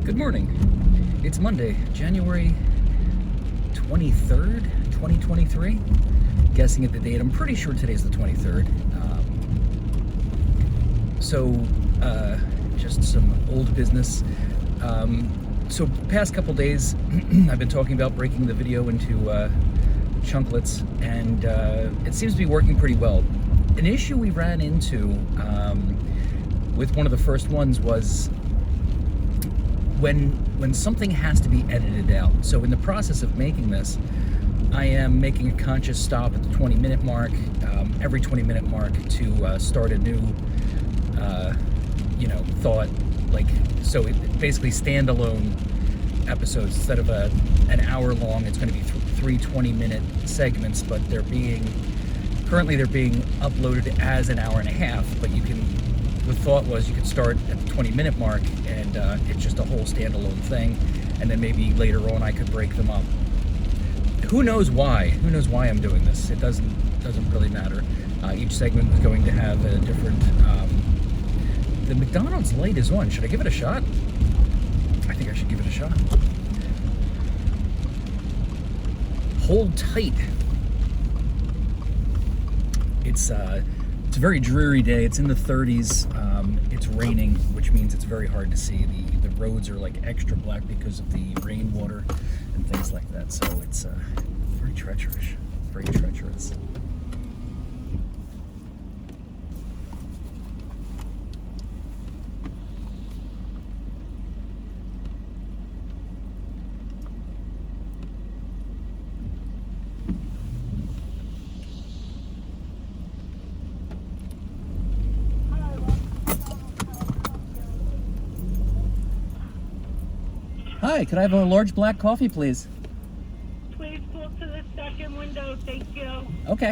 Good morning. It's Monday, January 23rd, 2023. Guessing at the date, I'm pretty sure today's the 23rd. Just some old business. So past couple days, I've been talking about breaking the video into chunklets, and it seems to be working pretty well. An issue we ran into with one of the first ones was when something has to be edited out. So in the process of making this, I am making a conscious stop at the 20-minute mark, every 20-minute mark, to start a new, thought. So it basically standalone episodes. Instead of an hour long, it's going to be three 20-minute segments, but currently they're being uploaded as an hour and a half, but the thought was you could start at the 20-minute mark and it's just a whole standalone thing, and then maybe later on I could break them up. Who knows why? Who knows why I'm doing this? It doesn't really matter. Each segment is going to have a different... The McDonald's light is on. Should I give it a shot? I think I should give it a shot. Hold tight. It's a very dreary day. It's in the 30s. It's raining, which means it's very hard to see. The roads are like extra black because of the rainwater and things like that. So it's very treacherous. Very treacherous. Hi, could I have a large black coffee, please? Please pull to the second window, thank you. Okay.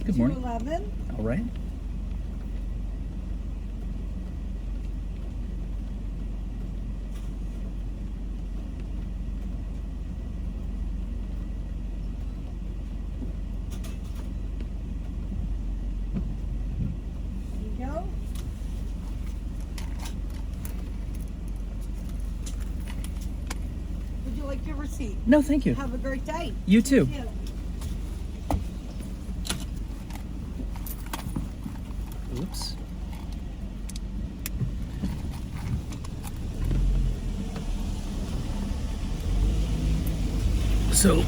Good morning. 211. All right. There you go. Would you like your receipt? No, thank you. Have a great day. You too. Thank you. Oops. So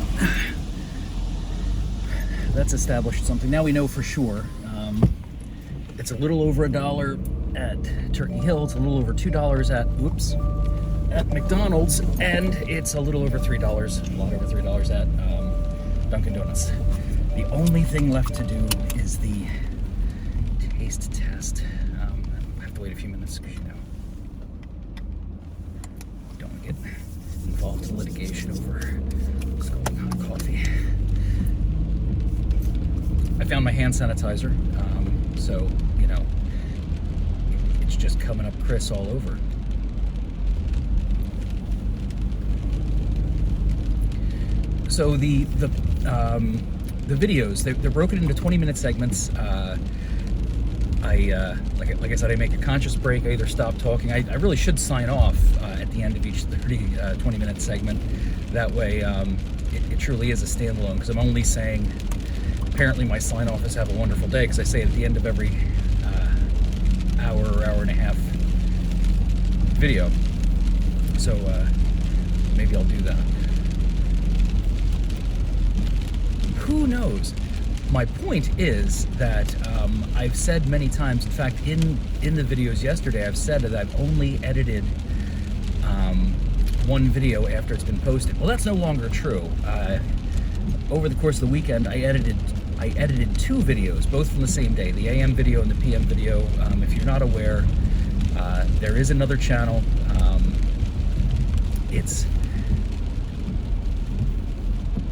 that's established something. Now we know for sure. It's a little over $1 at Turkey Hill. It's a little over $2 at McDonald's, and it's a little over $3, a lot over $3 at Dunkin' Donuts. The only thing left to do is the taste test. I have to wait a few minutes because don't want to get involved in litigation over scalding hot coffee. I found my hand sanitizer, so it's just coming up Chris all over. So the videos, they're broken into 20-minute segments. Like I said, I make a conscious break. I either stop talking. I really should sign off at the end of each 20-minute segment. That way, it truly is a standalone, because I'm only saying, apparently my sign off is have a wonderful day, because I say it at the end of every hour or hour and a half video. So maybe I'll do that. Who knows? My point is that I've said many times, in fact, in the videos yesterday, I've said that I've only edited one video after it's been posted. Well, that's no longer true. Over the course of the weekend, I edited 2 videos, both from the same day, the AM video and the PM video. If you're not aware, there is another channel.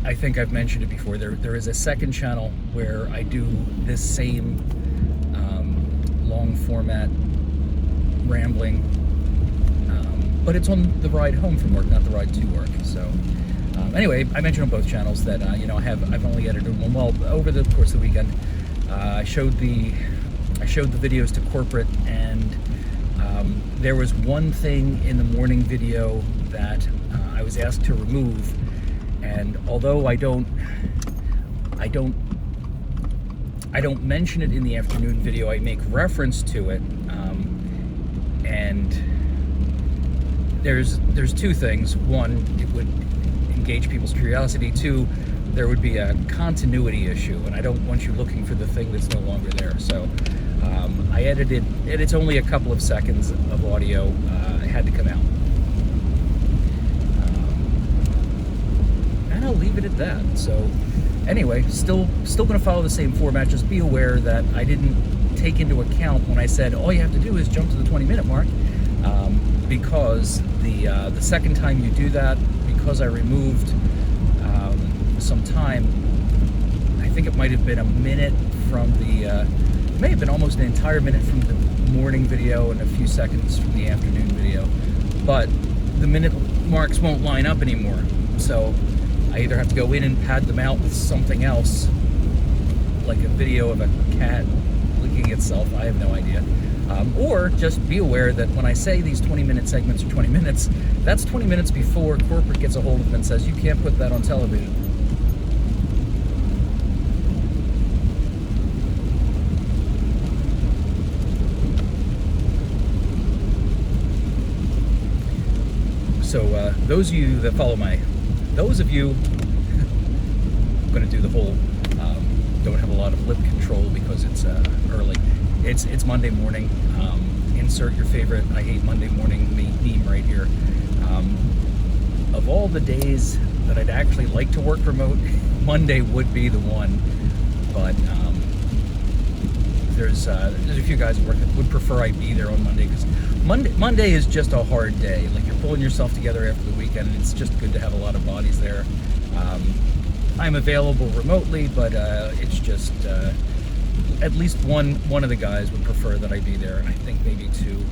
I think I've mentioned it before. There is a second channel where I do this same long format rambling, but it's on the ride home from work, not the ride to work. So anyway, I mentioned on both channels that I've only edited one. Well, over the course of the weekend, I showed the videos to corporate, and there was one thing in the morning video that I was asked to remove, and although I don't mention it in the afternoon video, I make reference to it, and there's 2 things. One, it would engage people's curiosity. 2, there would be a continuity issue, and I don't want you looking for the thing that's no longer there. So I edited, and it's only a couple of seconds of audio. It had to come out, and I'll leave it at that. So anyway, still going to follow the same format. Just be aware that I didn't take into account when I said all you have to do is jump to the 20-minute mark, because the second time you do that, because I removed some time, I think it might have been a minute from the, it may have been almost an entire minute from the morning video and a few seconds from the afternoon video, but the minute marks won't line up anymore. So I either have to go in and pad them out with something else, like a video of a cat licking itself, I have no idea. Or just be aware that when I say these 20-minute segments are 20 minutes, that's 20 minutes before corporate gets a hold of them and says, you can't put that on television. So those of you that follow those of you, I'm going to do the whole, don't have a lot of lip control because it's early. It's Monday morning. Insert your favorite I hate Monday morning meme right here. Of all the days that I'd actually like to work remote, Monday would be the one. But there's a few guys at work that would prefer I be there on Monday, because Monday is just a hard day. Like, you're pulling yourself together after the weekend, and it's just good to have a lot of bodies there. I'm available remotely, but it's just at least one of the guys would prefer that I be there, and I think maybe 2.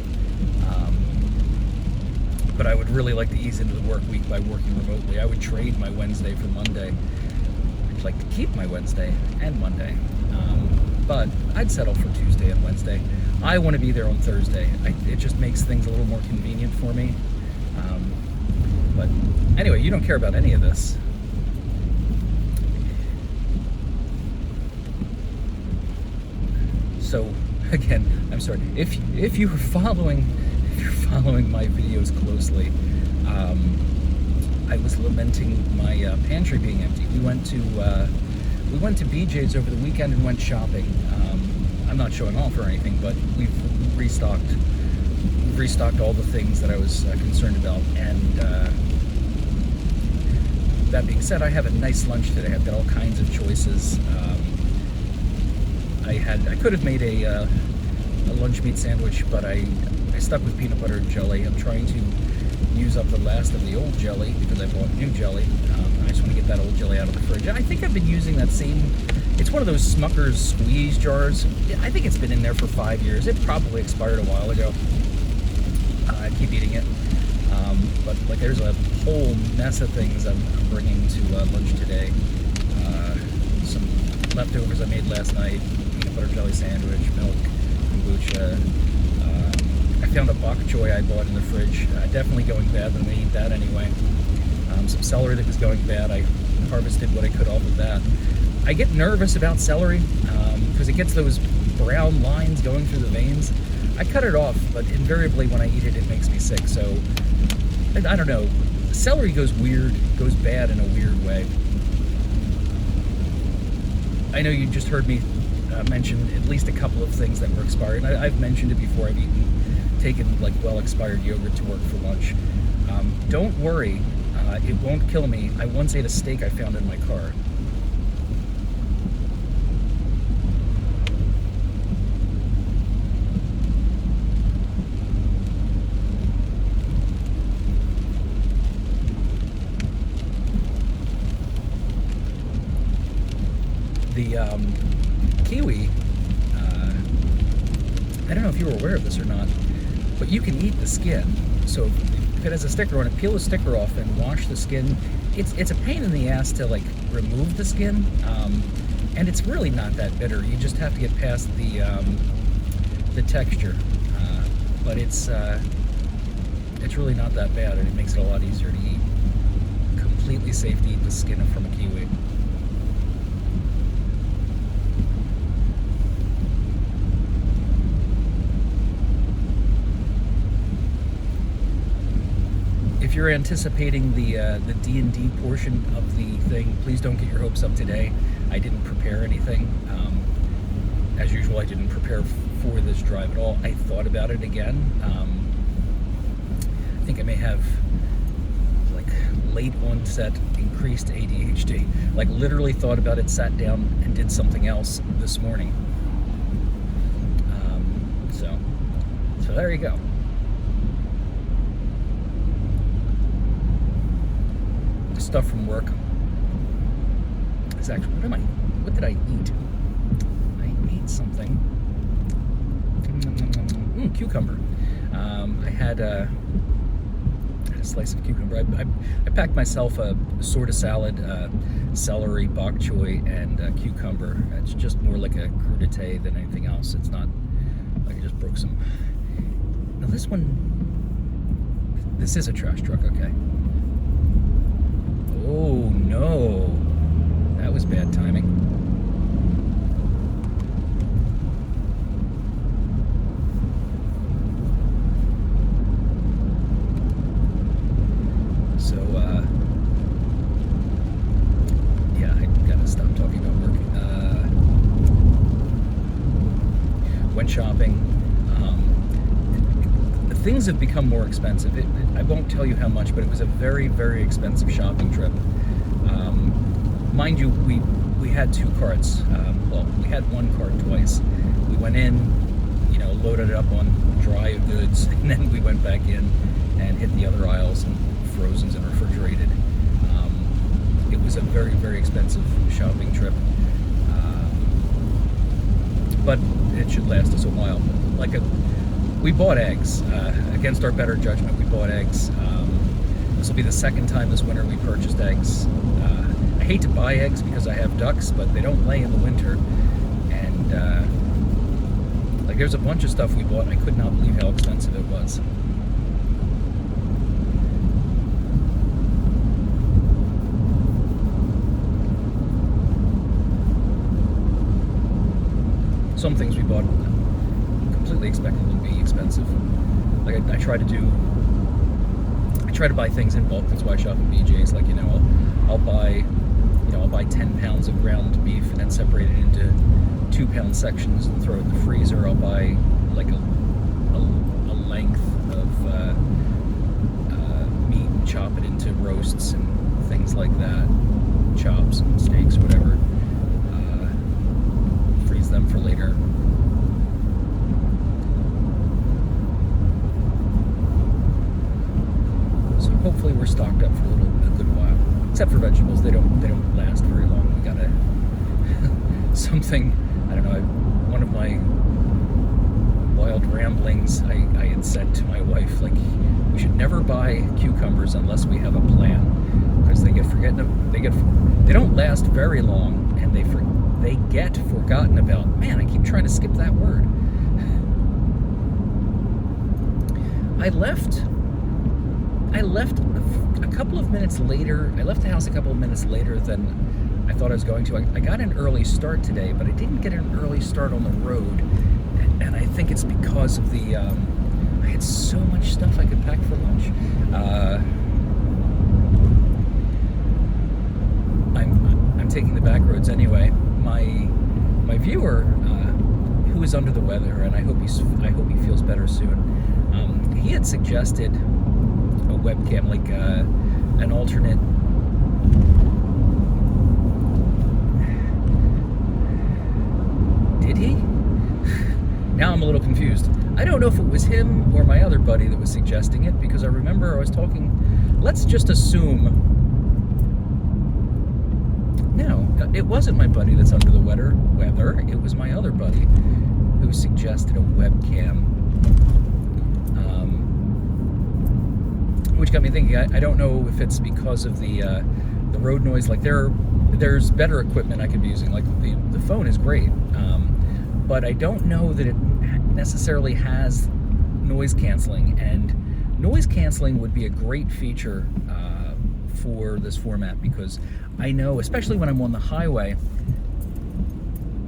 But I would really like to ease into the work week by working remotely. I would trade my Wednesday for Monday. I'd like to keep my Wednesday and Monday, but I'd settle for Tuesday and Wednesday. I want to be there on Thursday. It just makes things a little more convenient for me. But anyway, you don't care about any of this. So again, I'm sorry if you're following my videos closely. I was lamenting my pantry being empty. We went to BJ's over the weekend and went shopping. I'm not showing off or anything, but we've restocked all the things that I was concerned about. And that being said, I have a nice lunch today. I've got all kinds of choices. I could have made a lunch meat sandwich, but I stuck with peanut butter and jelly. I'm trying to use up the last of the old jelly because I bought new jelly. I just want to get that old jelly out of the fridge. I think I've been using that same, it's one of those Smucker's squeeze jars. I think it's been in there for 5 years. It probably expired a while ago. I keep eating it. But like, there's a whole mess of things I'm bringing to lunch today. Some leftovers I made last night, peanut butter jelly sandwich, milk, kombucha. I found a bok choy I bought in the fridge. Definitely going bad, but I'm going to eat that anyway. Some celery that was going bad. I harvested what I could off of that. I get nervous about celery because it gets those brown lines going through the veins. I cut it off, but invariably when I eat it, it makes me sick. So I don't know. Celery goes bad in a weird way. I know you just heard me mention at least a couple of things that were expired. I've mentioned it before. I've taken like well expired yogurt to work for lunch. Don't worry, it won't kill me. I once ate a steak I found in my car. The kiwi, I don't know if you were aware of this or not, but you can eat the skin. So if it has a sticker on it, peel the sticker off and wash the skin. It's a pain in the ass to like remove the skin, and it's really not that bitter. You just have to get past the texture, but it's really not that bad, and it makes it a lot easier to eat. Completely safe to eat the skin from a kiwi. If you're anticipating the D&D portion of the thing, please don't get your hopes up today. I didn't prepare anything. As usual, I didn't prepare for this drive at all. I thought about it again. I think I may have like late onset increased ADHD. Like literally thought about it, sat down and did something else this morning. So there you go. Stuff from work is actually, what did I eat? I ate something. Cucumber. I had a slice of cucumber. I packed myself a sort of salad, celery, bok choy, and cucumber. It's just more like a crudité than anything else. It's not like I just broke some. Now this is a trash truck, okay. Oh no, that was bad timing. So, yeah, I gotta stop talking about work. Went shopping. Things have become more expensive. I won't tell you how much, but it was a very, very expensive shopping trip. Mind you, we had two carts. Well, we had one cart twice. We went in, loaded it up on dry goods, and then we went back in and hit the other aisles and frozens and refrigerated. It was a very, very expensive shopping trip, but it should last us a while. We bought eggs. Against our better judgment, we bought eggs. This will be the second time this winter we purchased eggs. I hate to buy eggs because I have ducks, but they don't lay in the winter. And there's a bunch of stuff we bought, and I could not believe how expensive it was. Some things we bought completely expected to be expensive. Like I try to buy things in bulk. That's why I shop at BJ's. Like, I'll buy 10 pounds of ground beef and then separate it into 2-pound sections and throw it in the freezer. I'll buy like a length of meat and chop it into roasts and things like that, chops and steaks, whatever. Freeze them for later. So hopefully we're stocked up for a good while. Except for vegetables, they don't last very long. We gotta something. I don't know. One of my wild ramblings, I had said to my wife, like, we should never buy cucumbers unless we have a plan, because they don't last very long, and they get forgotten about. Man, I keep trying to skip that word. I left a couple of minutes later. I left the house a couple of minutes later than I thought I was going to. I got an early start today, but I didn't get an early start on the road, and I think it's because of the I had so much stuff I could pack for lunch. I'm taking the back roads anyway. My viewer, who is under the weather, and I hope he feels better soon. He had suggested a webcam, like an alternate. Did he? Now I'm a little confused. I don't know if it was him or my other buddy that was suggesting it, because I remember I was talking. Let's just assume. No, it wasn't my buddy that's under the weather. It was my other buddy who suggested a webcam, which got me thinking. I don't know if it's because of the road noise. Like there's better equipment I could be using. Like the phone is great, but I don't know that it necessarily has noise canceling. And noise canceling would be a great feature for this format, because I know, especially when I'm on the highway,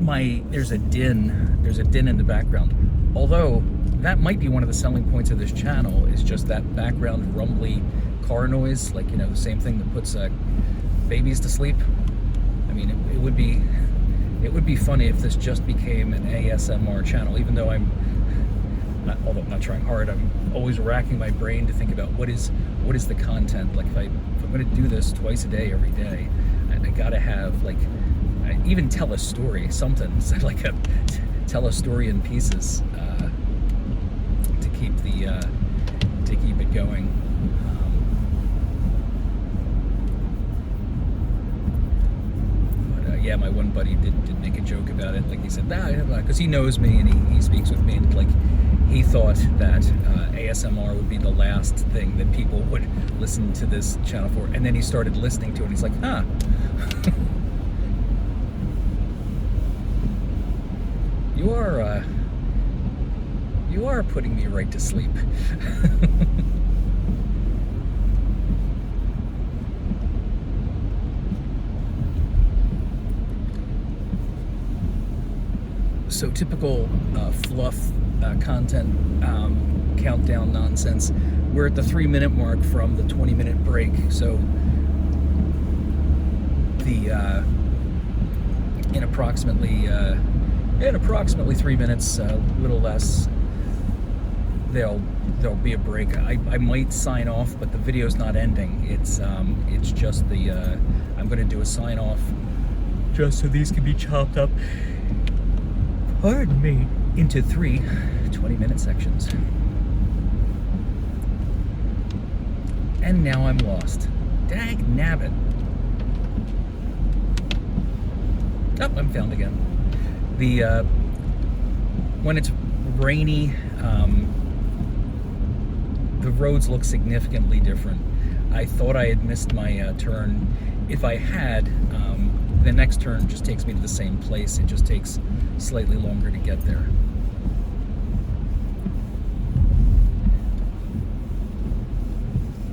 there's a din in the background. Although that might be one of the selling points of this channel, is just that background rumbly car noise, like, the same thing that puts babies to sleep. I mean, it would be funny if this just became an ASMR channel, even though although I'm not trying hard, I'm always racking my brain to think about what is the content. Like if I'm going to do this twice a day, every day, I gotta have, like, even tell a story, something, like tell a story in pieces to keep it going. Yeah, my one buddy did make a joke about it. Like he said, because he knows me and he speaks with me, and like he thought that ASMR would be the last thing that people would listen to this channel for. And then he started listening to it, and he's like, huh. You are putting me right to sleep. So typical fluff content countdown nonsense. We're at the 3-minute mark from the 20-minute break. So in approximately 3 minutes, a little less, there'll be a break. I might sign off, but the video's not ending. It's just I'm going to do a sign off just so these can be chopped up, pardon me, into 3 20-minute sections. And now I'm lost. Dag nabbit. Oh, I'm found again. When it's rainy, the roads look significantly different. I thought I had missed my turn. If I had, the next turn just takes me to the same place. It just takes slightly longer to get there.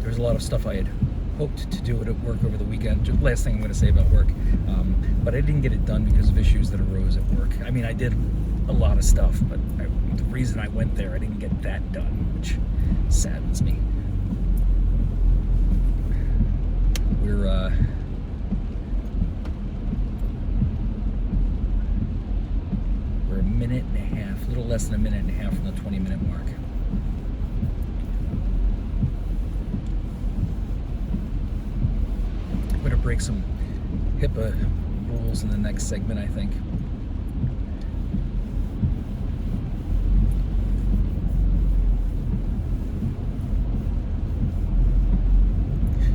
There's a lot of stuff I had hoped to do it at work over the weekend. Just last thing I'm going to say about work, but I didn't get it done because of issues that arose at work. I mean, I did a lot of stuff, but the reason I went there, I didn't get that done, which saddens me. We're a minute and a half, a little less than a minute and a half from the 20-minute mark. I'm going to break some HIPAA rules in the next segment, I think.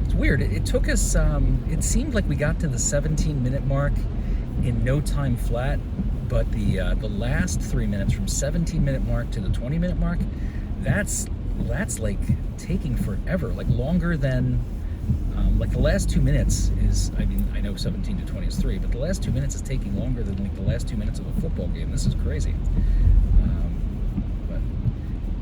It's weird. It took us, it seemed like we got to the 17-minute mark in no time flat, but the last 3 minutes from 17-minute mark to the 20-minute mark, that's like taking forever, like longer than, like the last 2 minutes is, I mean, I know 17 to 20 is 3, but the last 2 minutes is taking longer than like the last 2 minutes of a football game. This is crazy. But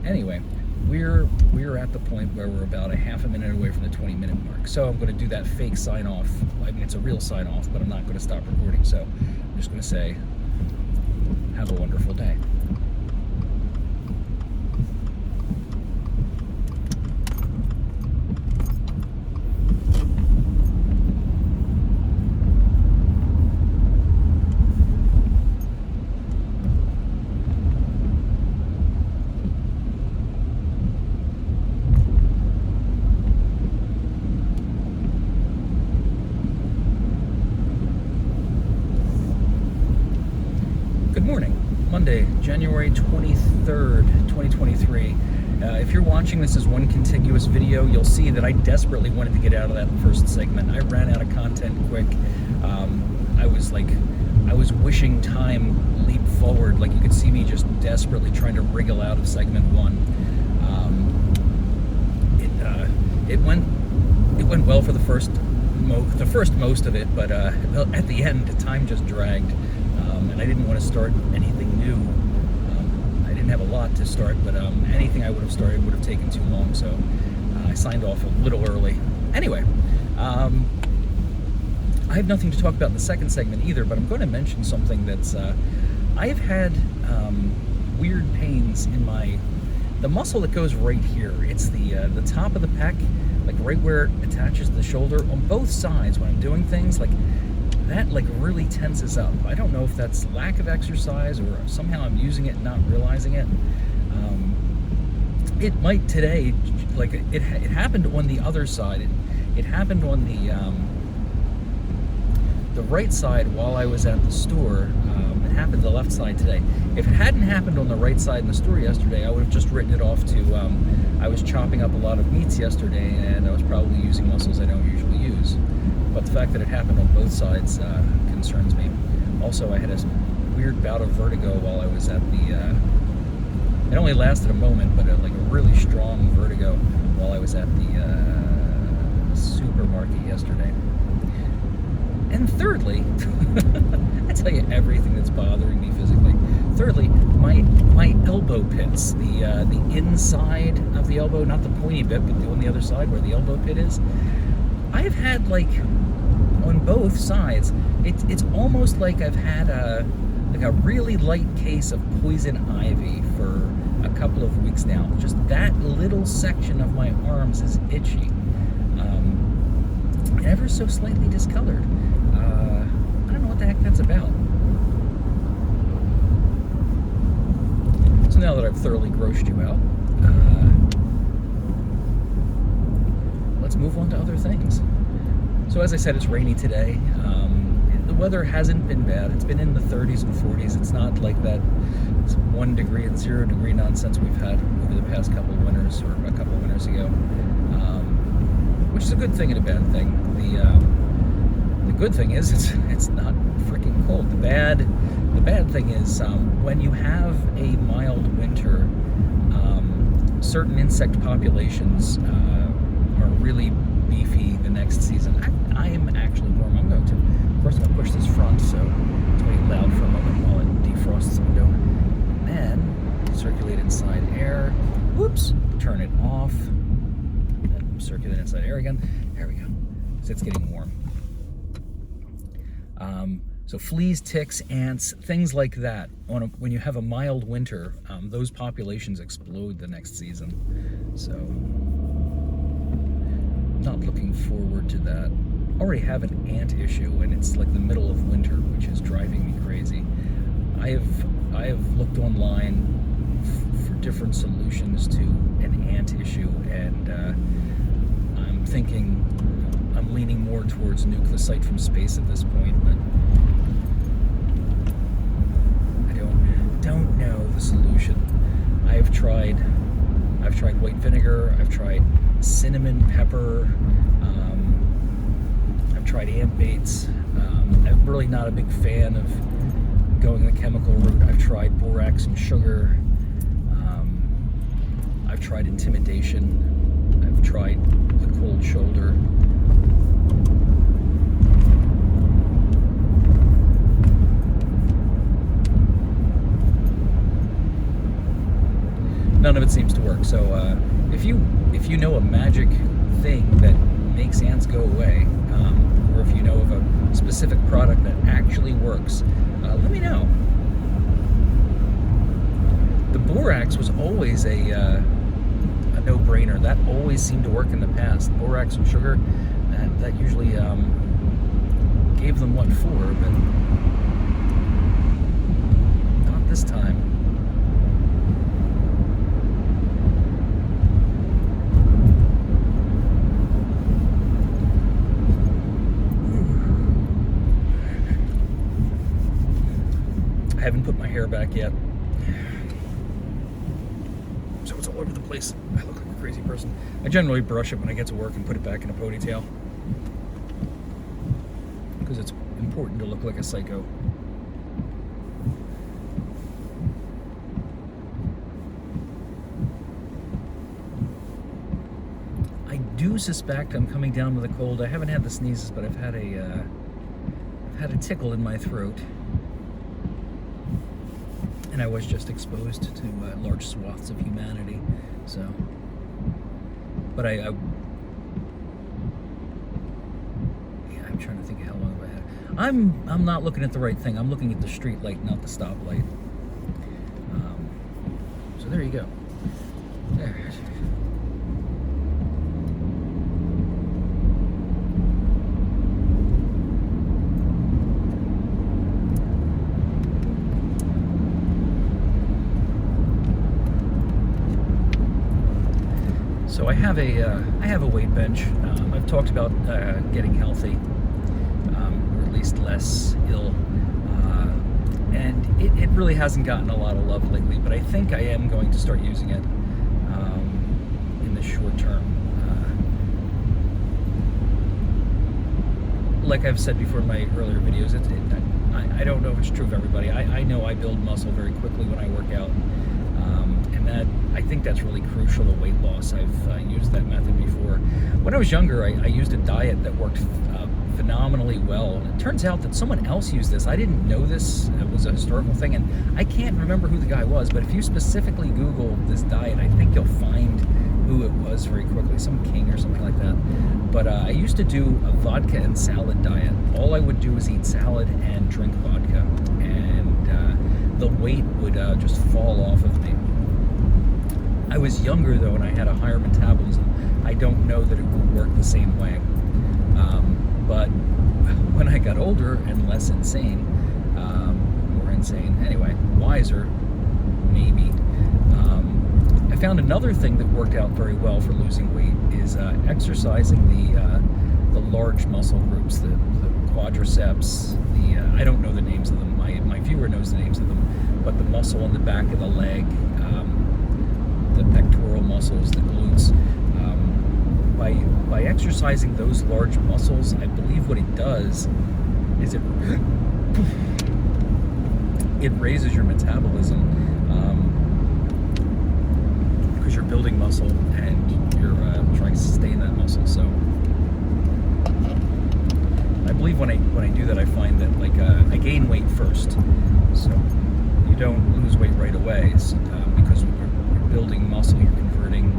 anyway, we're at the point where we're about a half a minute away from the 20-minute mark. So I'm going to do that fake sign off. I mean, it's a real sign off, but I'm not going to stop recording. So I'm just going to say, have a wonderful day. Monday, January 23rd, 2023. If you're watching this as one contiguous video, you'll see that I desperately wanted to get out of that first segment. I ran out of content quick. I was wishing time leaped forward. Like, you could see me just desperately trying to wriggle out of segment one. It went well for the first most of it, but at the end, time just dragged, and I didn't want to start anything new. I didn't have a lot to start, but anything I would have started would have taken too long, so I signed off a little early. Anyway, I have nothing to talk about in the second segment either, but I'm going to mention something that's I have had weird pains in the muscle that goes right here. It's the top of the pec, like right where it attaches to the shoulder on both sides. When I'm doing things like that, like really tenses up. I don't know if that's lack of exercise or somehow I'm using it and not realizing it. It might today, like it happened on the other side. It happened on the right side while I was at the store. It happened the left side today. If it hadn't happened on the right side in the store yesterday, I would have just written it off to I was chopping up a lot of meats yesterday and I was probably using muscles I don't usually use. But the fact that it happened on both sides concerns me. Also, I had a weird bout of vertigo while I was at the it only lasted a moment, but like a really strong vertigo while I was at the supermarket yesterday. And thirdly, I tell you everything that's bothering me physically. Thirdly, my elbow pits, the inside of the elbow, not the pointy bit, but on the other side where the elbow pit is. I've had, like, on both sides, it's almost like I've had a really light case of poison ivy for a couple of weeks now. Just that little section of my arms is itchy, ever so slightly discolored. I don't know what the heck that's about. So now that I've thoroughly grossed you out, let's move on to other things. So as I said, it's rainy today. The weather hasn't been bad. It's been in the 30s and 40s. It's not like that 1 degree and 0 degree nonsense we've had over the past couple of winters, or a couple of winters ago, which is a good thing and a bad thing. The good thing is it's not freaking cold. The bad thing is when you have a mild winter, certain insect populations are really beefy the next season. I am actually warm. First I'm going to push this front so it's going to be loud for a moment while it defrosts the window. And then circulate inside air. Whoops! Turn it off. And circulate inside air again. There we go. So it's getting warm. So fleas, ticks, ants, things like that. When you have a mild winter, those populations explode the next season. So, not looking forward to that. Already have an ant issue, and it's like the middle of winter, which is driving me crazy. I have looked online for different solutions to an ant issue, and I'm thinking I'm leaning more towards nucleosite from space at this point, but don't know the solution. I've tried white vinegar, I've tried cinnamon pepper, I've tried ant baits. I'm really not a big fan of going the chemical route. I've tried borax and sugar. I've tried intimidation. I've tried the cold shoulder. None of it seems to work. So if you know a magic thing that makes ants go away, or if you know of a specific product that actually works, let me know. The borax was always a no-brainer. That always seemed to work in the past. Borax and sugar, that usually gave them what for, but not this time. I haven't put my hair back yet. So it's all over the place. I look like a crazy person. I generally brush it when I get to work and put it back in a ponytail, because it's important to look like a psycho. I do suspect I'm coming down with a cold. I haven't had the sneezes, but I've had a tickle in my throat, and I was just exposed to large swaths of humanity. So, but yeah, I'm trying to think of how long have I had. I'm not looking at the right thing. I'm looking at the street light, not the stoplight. So there you go. There. So I have a weight bench. I've talked about getting healthy, or at least less ill, and it really hasn't gotten a lot of love lately. But I think I am going to start using it in the short term. Like I've said before in my earlier videos, I don't know if it's true of everybody. I know I build muscle very quickly when I work out. I think that's really crucial to weight loss. I've used that method before. When I was younger, I used a diet that worked phenomenally well. And it turns out that someone else used this. I didn't know this. It was a historical thing, and I can't remember who the guy was, but if you specifically Google this diet, I think you'll find who it was very quickly, some king or something like that. But I used to do a vodka and salad diet. All I would do was eat salad and drink vodka, and the weight would just fall off of me. I was younger though, and I had a higher metabolism. I don't know that it would work the same way. But when I got older and less insane, more insane, anyway, wiser, maybe, I found another thing that worked out very well for losing weight is exercising the large muscle groups, the quadriceps, I don't know the names of them. My viewer knows the names of them, but the muscle on the back of the leg, the pectoral muscles, the glutes. By exercising those large muscles, I believe what it does is it raises your metabolism, because you're building muscle and you're trying to sustain that muscle. So I believe when I do that, I find that I gain weight first. So you don't lose weight right away. It's, because you're building muscle, you're converting.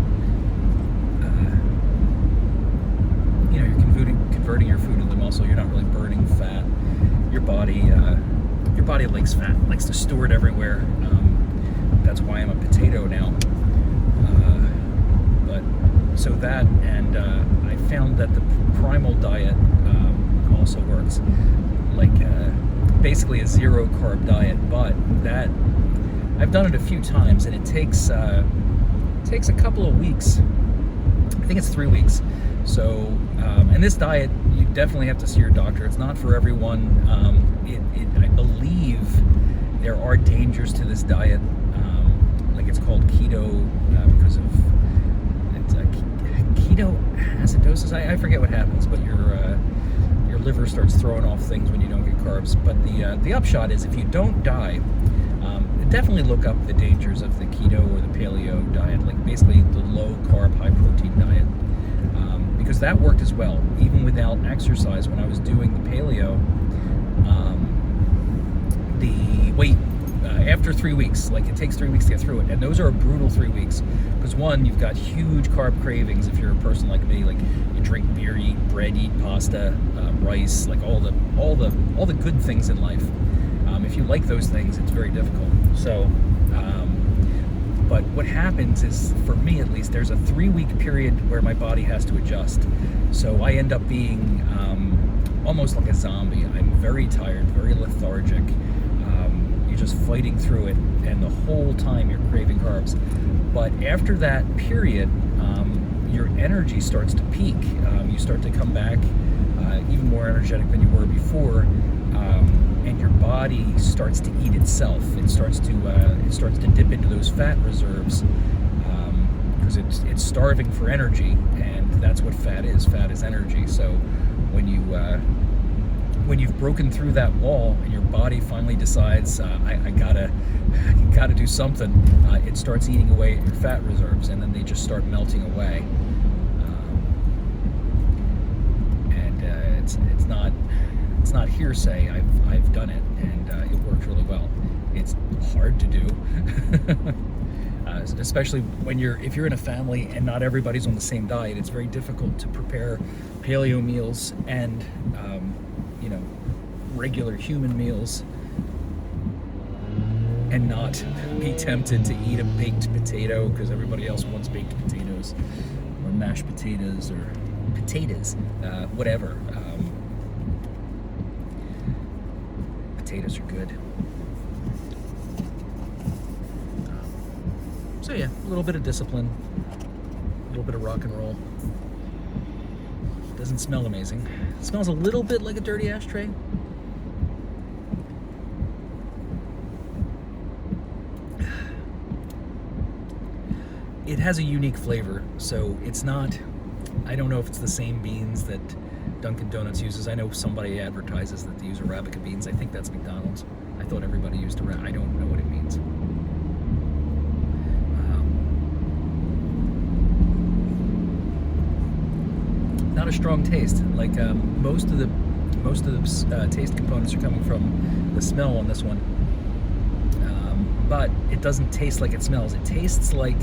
Converting your food into muscle. You're not really burning fat. Your body likes fat, likes to store it everywhere. That's why I'm a potato now. But so that, and I found that the primal diet also works, basically a zero carb diet. But that I've done it a few times, and it takes a couple of weeks. I think it's 3 weeks. So, and this diet, you definitely have to see your doctor. It's not for everyone. I believe there are dangers to this diet. It's called keto because of ketoacidosis. I forget what happens, but your liver starts throwing off things when you don't get carbs. But the upshot is, if you don't die, definitely look up the dangers of the keto or the paleo diet, basically the low carb, high protein diet. Because that worked as well, even without exercise. When I was doing the paleo, the weight, after 3 weeks, it takes 3 weeks to get through it, and those are a brutal 3 weeks. Because one, you've got huge carb cravings if you're a person like me. You drink beer, eat bread, eat pasta, rice, all the good things in life. If you like those things, it's very difficult. So. But what happens is, for me at least, there's a 3-week period where my body has to adjust. So I end up being almost like a zombie. I'm very tired, very lethargic. You're just fighting through it, and the whole time you're craving carbs. But after that period, your energy starts to peak. You start to come back even more energetic than you were before, and your body starts to eat itself. It starts to dip into those fat reserves because it's starving for energy, and that's what fat is. Fat is energy. So when you've broken through that wall and your body finally decides I gotta do something, it starts eating away at your fat reserves, and then they just start melting away. It's not hearsay. I've done it, and it works really well. It's hard to do, especially if you're in a family and not everybody's on the same diet. It's very difficult to prepare paleo meals and regular human meals and not be tempted to eat a baked potato because everybody else wants baked potatoes or mashed potatoes or potatoes, whatever. Potatoes are good. So yeah, a little bit of discipline, a little bit of rock and roll. Doesn't smell amazing. It smells a little bit like a dirty ashtray. It has a unique flavor, so it's not, I don't know if it's the same beans that Dunkin' Donuts uses. I know somebody advertises that they use Arabica beans. I think that's McDonald's. I thought everybody used Arabica. I don't know what it means. Not a strong taste. Like most of the taste components are coming from the smell on this one. But it doesn't taste like it smells. It tastes like,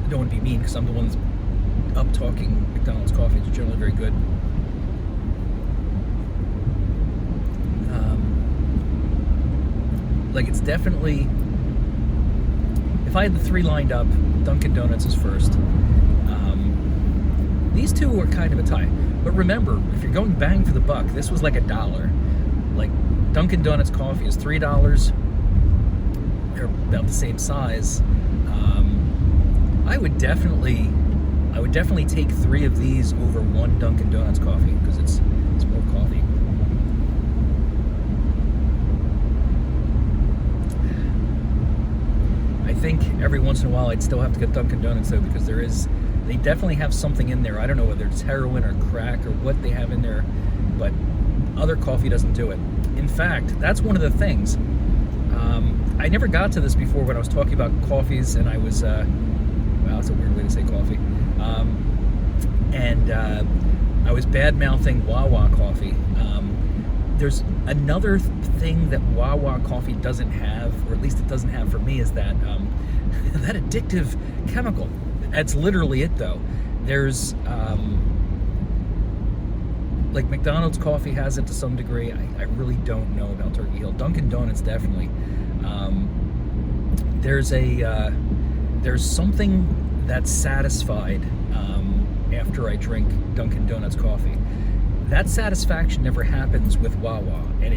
I don't want to be mean because I'm the one that's up talking McDonald's coffee. It's generally very good. Like it's definitely, if I had the three lined up, Dunkin' Donuts is first. These two are kind of a tie. But remember, if you're going bang for the buck, this was like $1. Like Dunkin' Donuts coffee is $3. They're about the same size. I would definitely take 3 of these over one Dunkin' Donuts coffee because it's more coffee. I think every once in a while I'd still have to get Dunkin' Donuts though, because they definitely have something in there. I don't know whether it's heroin or crack or what they have in there, but other coffee doesn't do it. In fact, that's one of the things. I never got to this before when I was talking about coffees, and I was, wow, that's a weird way to say coffee. I was bad-mouthing Wawa coffee. There's another thing that Wawa coffee doesn't have, or at least it doesn't have for me, is that that addictive chemical. That's literally it, though. There's like McDonald's coffee has it to some degree. I really don't know about Turkey Hill. Dunkin' Donuts definitely. There's something that's satisfied after I drink Dunkin' Donuts coffee. That satisfaction never happens with Wawa, and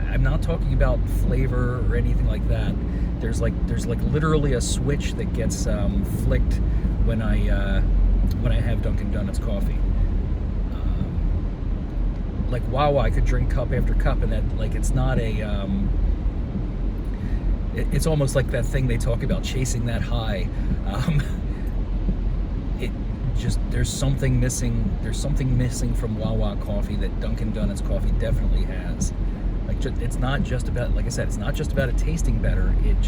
I'm not talking about flavor or anything like that. There's like literally a switch that gets flicked when I have Dunkin' Donuts coffee. Like Wawa, I could drink cup after cup, and that, like, it's not a it's almost like that thing they talk about, chasing that high. It just, there's something missing from Wawa coffee that Dunkin' Donuts coffee definitely has. Like, it's not just about, like I said, it's not just about it tasting better. It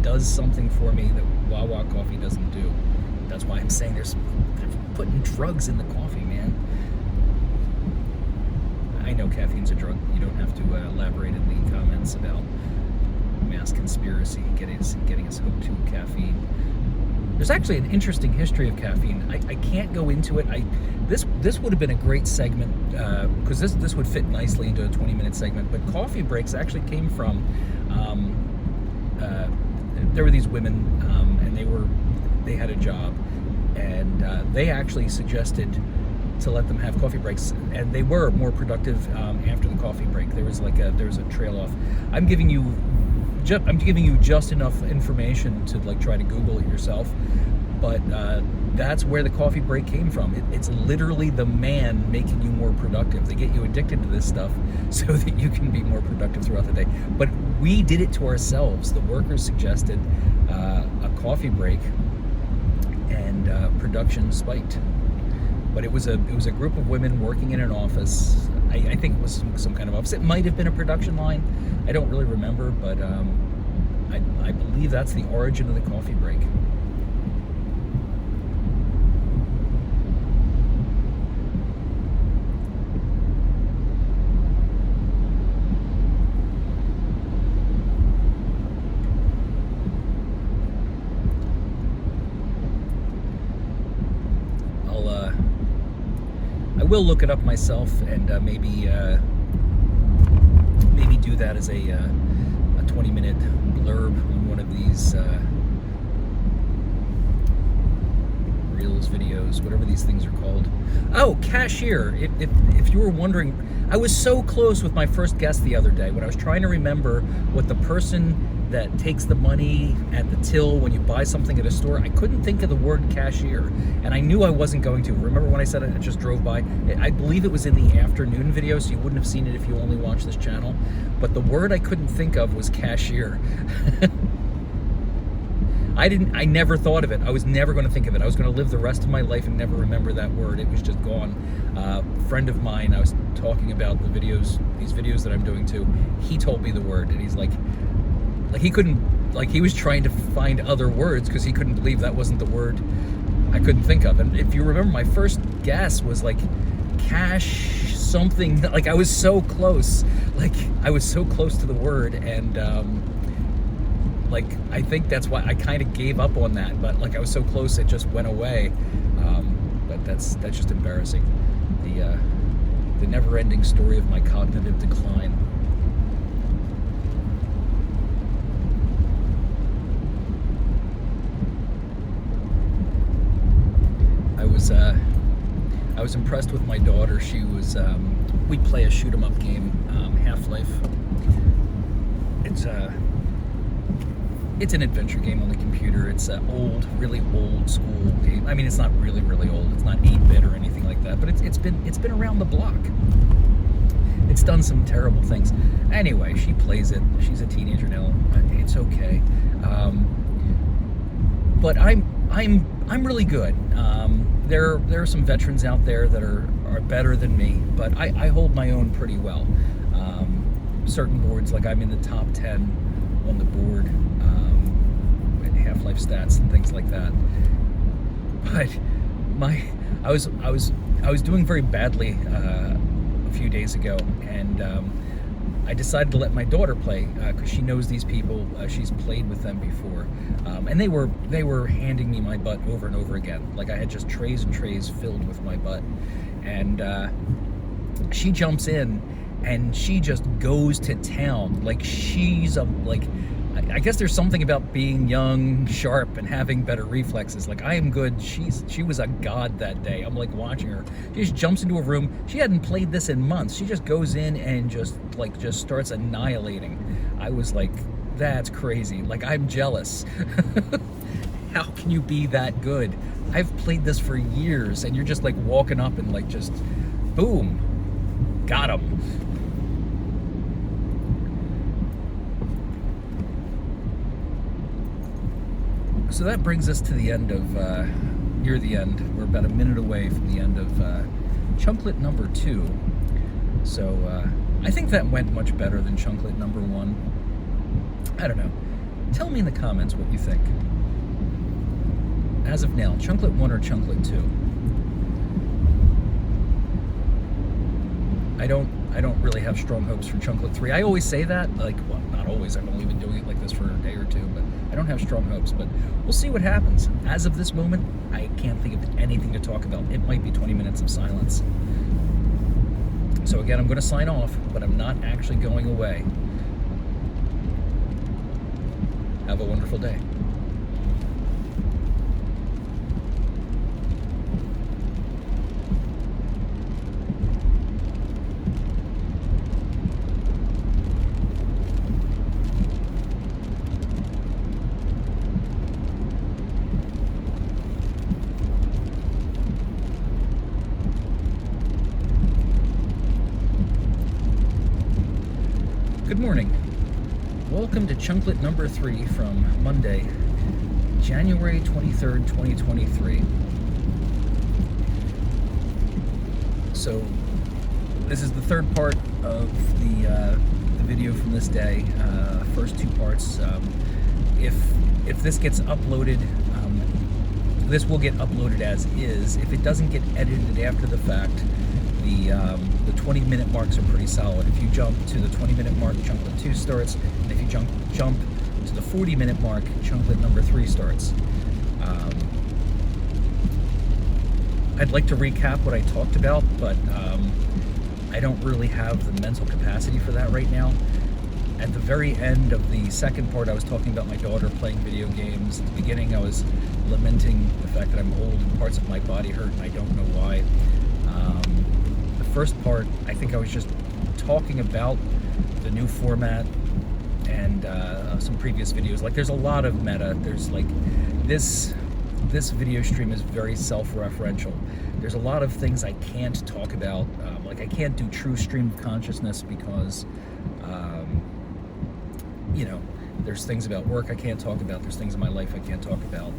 does something for me that Wawa coffee doesn't do. That's why I'm saying they're putting drugs in the coffee, man. I know caffeine's a drug. You don't have to elaborate in the comments about mass conspiracy getting us hooked to caffeine. There's actually an interesting history of caffeine. I can't go into it. This would have been a great segment because this would fit nicely into a 20-minute segment. But coffee breaks actually came from there were these women and they had a job, and they actually suggested to let them have coffee breaks, and they were more productive after the coffee break. There was a trail off. I'm giving you I'm giving you just enough information to like try to Google it yourself. But that's where the coffee break came from. It's literally the man making you more productive. They get you addicted to this stuff so that you can be more productive throughout the day. But we did it to ourselves. The workers suggested a coffee break, and production spiked. But it was a group of women working in an office. I think it was some kind of office. It might have been a production line. I don't really remember, but I believe that's the origin of the coffee break. I will look it up myself and maybe do that as a 20-minute blurb on one of these reels, videos, whatever these things are called. Oh, cashier. If you were wondering, I was so close with my first guess the other day when I was trying to remember what the person that takes the money at the till when you buy something at a store, I couldn't think of the word cashier, and I knew I wasn't going to. Remember when I said it, I just drove by? I believe it was in the afternoon video, so you wouldn't have seen it if you only watched this channel, but the word I couldn't think of was cashier. I never thought of it. I was never going to think of it. I was going to live the rest of my life and never remember that word. It was just gone. A friend of mine, I was talking about these videos that I'm doing too, he told me the word, and he's like he couldn't, like he was trying to find other words because he couldn't believe that wasn't the word I couldn't think of. And if you remember, my first guess was like cash something, like I was so close. Like I was so close to the word, and like I think that's why I kind of gave up on that, but like I was so close it just went away. But that's just embarrassing. The never-ending story of my cognitive decline. I was impressed with my daughter. She was we play a shoot 'em up game, Half-Life. It's an adventure game on the computer. It's an really old school game. I mean, it's not really old. It's not 8-bit or anything like that, but it's been around the block. It's done some terrible things. Anyway, she plays it. She's a teenager now. It's okay. But I'm really good. There are some veterans out there that are better than me, but I hold my own pretty well. Certain boards, like I'm in the top 10 on the board, in Half-Life stats and things like that. But I was doing very badly a few days ago, and I decided to let my daughter play because she knows these people. She's played with them before, and they were handing me my butt over and over again. Like I had just trays and trays filled with my butt, and she jumps in and she just goes to town. Like she's I guess there's something about being young, sharp, and having better reflexes. Like I am good. She was a god that day. I'm like watching her. She just jumps into a room. She hadn't played this in months. She just goes in and just starts annihilating. I was like, that's crazy. Like I'm jealous. How can you be that good? I've played this for years, and you're just like walking up and like just boom, got him. So that brings us to the end of, near the end. We're about a minute away from the end of Chunklet number 2. So I think that went much better than Chunklet number 1. I don't know. Tell me in the comments what you think. As of now, Chunklet 1 or Chunklet 2? I don't really have strong hopes for Chunklet 3. I always say that, like, well, not always. I've only been doing it like this for a day or two, but I don't have strong hopes. But we'll see what happens. As of this moment, I can't think of anything to talk about. It might be 20 minutes of silence. So again, I'm going to sign off, but I'm not actually going away. Have a wonderful day. Good morning. Welcome to Chunklet number 3 from Monday, January 23rd, 2023. So, this is the third part of the video from this day. First two parts. If this gets uploaded, this will get uploaded as is. If it doesn't get edited after the fact, the 20-minute marks are pretty solid. If you jump to the 20-minute mark, Chunklet 2 starts, and if you jump to the 40-minute mark, Chunklet number 3 starts. I'd like to recap what I talked about, but I don't really have the mental capacity for that right now. At the very end of the second part, I was talking about my daughter playing video games. At the beginning, I was lamenting the fact that I'm old and parts of my body hurt, and I don't know why. The first part, I think I was just talking about the new format and some previous videos. Like, there's a lot of meta. There's like this video stream is very self-referential. There's a lot of things I can't talk about. Like, I can't do true stream of consciousness because you know, there's things about work I can't talk about. There's things in my life I can't talk about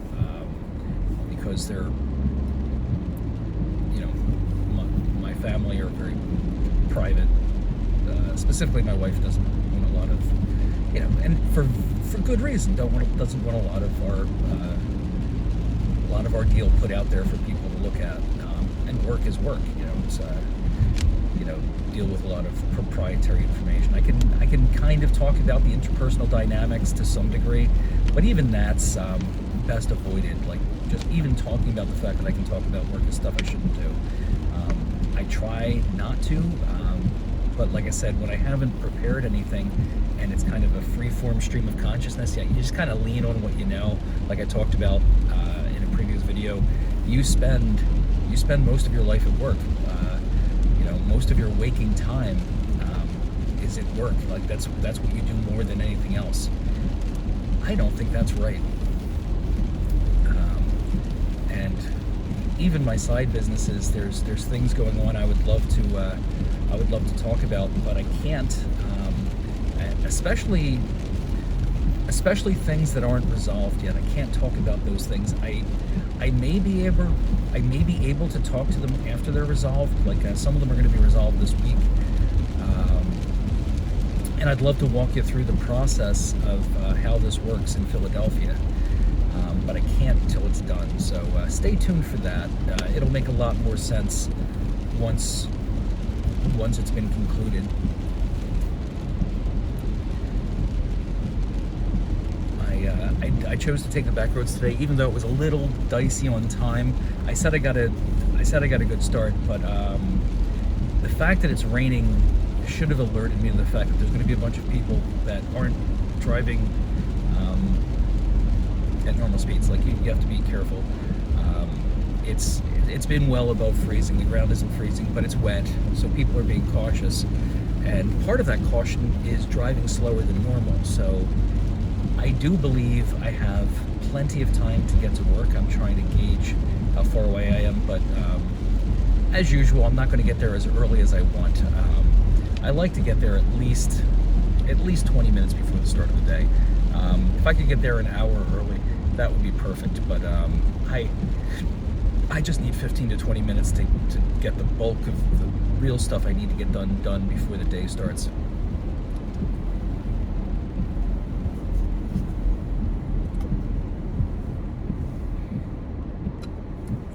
because they're, you know, my family are very private. Specifically, my wife doesn't want a lot of, you know, and for good reason. Doesn't want a lot of our deal put out there for people to look at. And work is work. You know, it's you know, deal with a lot of proprietary information. I can kind of talk about the interpersonal dynamics to some degree, but even that's best avoided. Like, just even talking about the fact that I can talk about work is stuff I shouldn't do. I try not to, but like I said, when I haven't prepared anything and it's kind of a free-form stream of consciousness, yeah, you just kind of lean on what you know. Like I talked about in a previous video, you spend most of your life at work. You know, most of your waking time is at work. Like, that's what you do more than anything else. I don't think that's right. And even my side businesses, there's things going on I would love to talk about, but I can't. Especially things that aren't resolved yet. I can't talk about those things. I may be able to talk to them after they're resolved. Like, some of them are going to be resolved this week, and I'd love to walk you through the process of how this works in Philadelphia. But I can't until it's done. So stay tuned for that. It'll make a lot more sense once it's been concluded. I chose to take the back roads today, even though it was a little dicey on time. I said I got a good start, but the fact that it's raining should have alerted me to the fact that there's going to be a bunch of people that aren't driving at normal speeds. Like, you have to be careful. It's been well above freezing. The ground isn't freezing, but it's wet, so people are being cautious. And part of that caution is driving slower than normal. So I do believe I have plenty of time to get to work. I'm trying to gauge how far away I am, but as usual, I'm not going to get there as early as I want. I like to get there at least 20 minutes before the start of the day. If I could get there an hour early, that would be perfect. But I just need 15 to 20 minutes to get the bulk of the real stuff I need to get done before the day starts.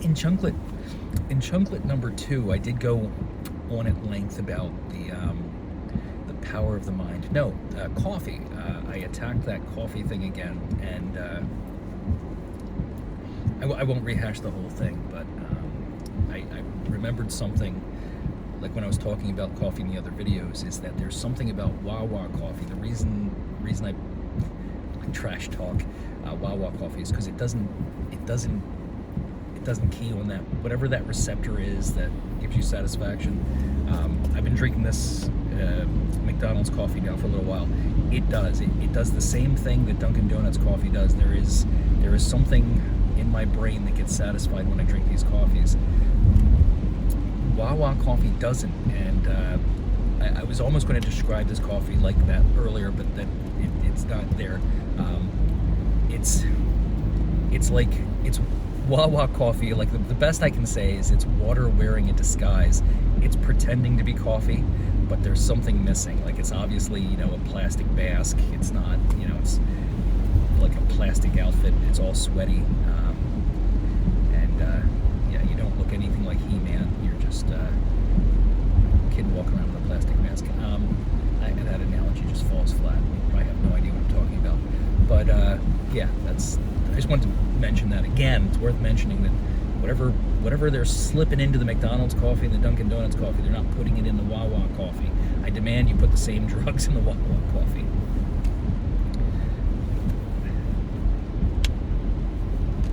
In Chunklet number 2, I did go on at length about the power of the mind. No, coffee. I attacked that coffee thing again, and I won't rehash the whole thing, but I remembered something, like when I was talking about coffee in the other videos, is that there's something about Wawa coffee. The reason I trash talk Wawa coffee is because it doesn't key on that, whatever that receptor is that gives you satisfaction. I've been drinking this McDonald's coffee now for a little while. It does the same thing that Dunkin' Donuts coffee does. There is something in my brain that gets satisfied when I drink these coffees. Wawa coffee doesn't, and I was almost going to describe this coffee like that earlier, but then it's not there. It's like it's Wawa coffee. Like the best I can say is it's water wearing a disguise. It's pretending to be coffee, but there's something missing. Like it's obviously, you know, a plastic mask. It's not, you know, it's like a plastic outfit. It's all sweaty, and yeah, you don't look anything like He-Man. You're just a kid walking around with a plastic mask. That analogy just falls flat. I have no idea what I'm talking about. But yeah, I just wanted to mention that again. It's worth mentioning that whatever they're slipping into the McDonald's coffee and the Dunkin' Donuts coffee, they're not putting it in the Wawa coffee. I demand you put the same drugs in the Wawa coffee.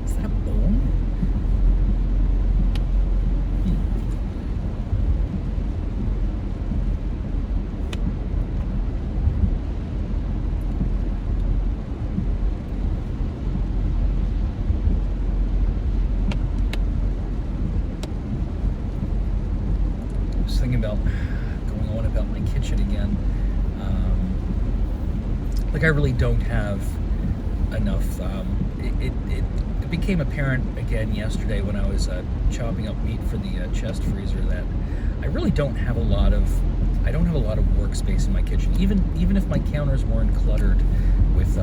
Is that a bone? Thinking about going on about my kitchen again. Like I really don't have enough. It became apparent again yesterday when I was chopping up meat for the chest freezer that I really don't have a lot of workspace in my kitchen. Even if my counters weren't cluttered with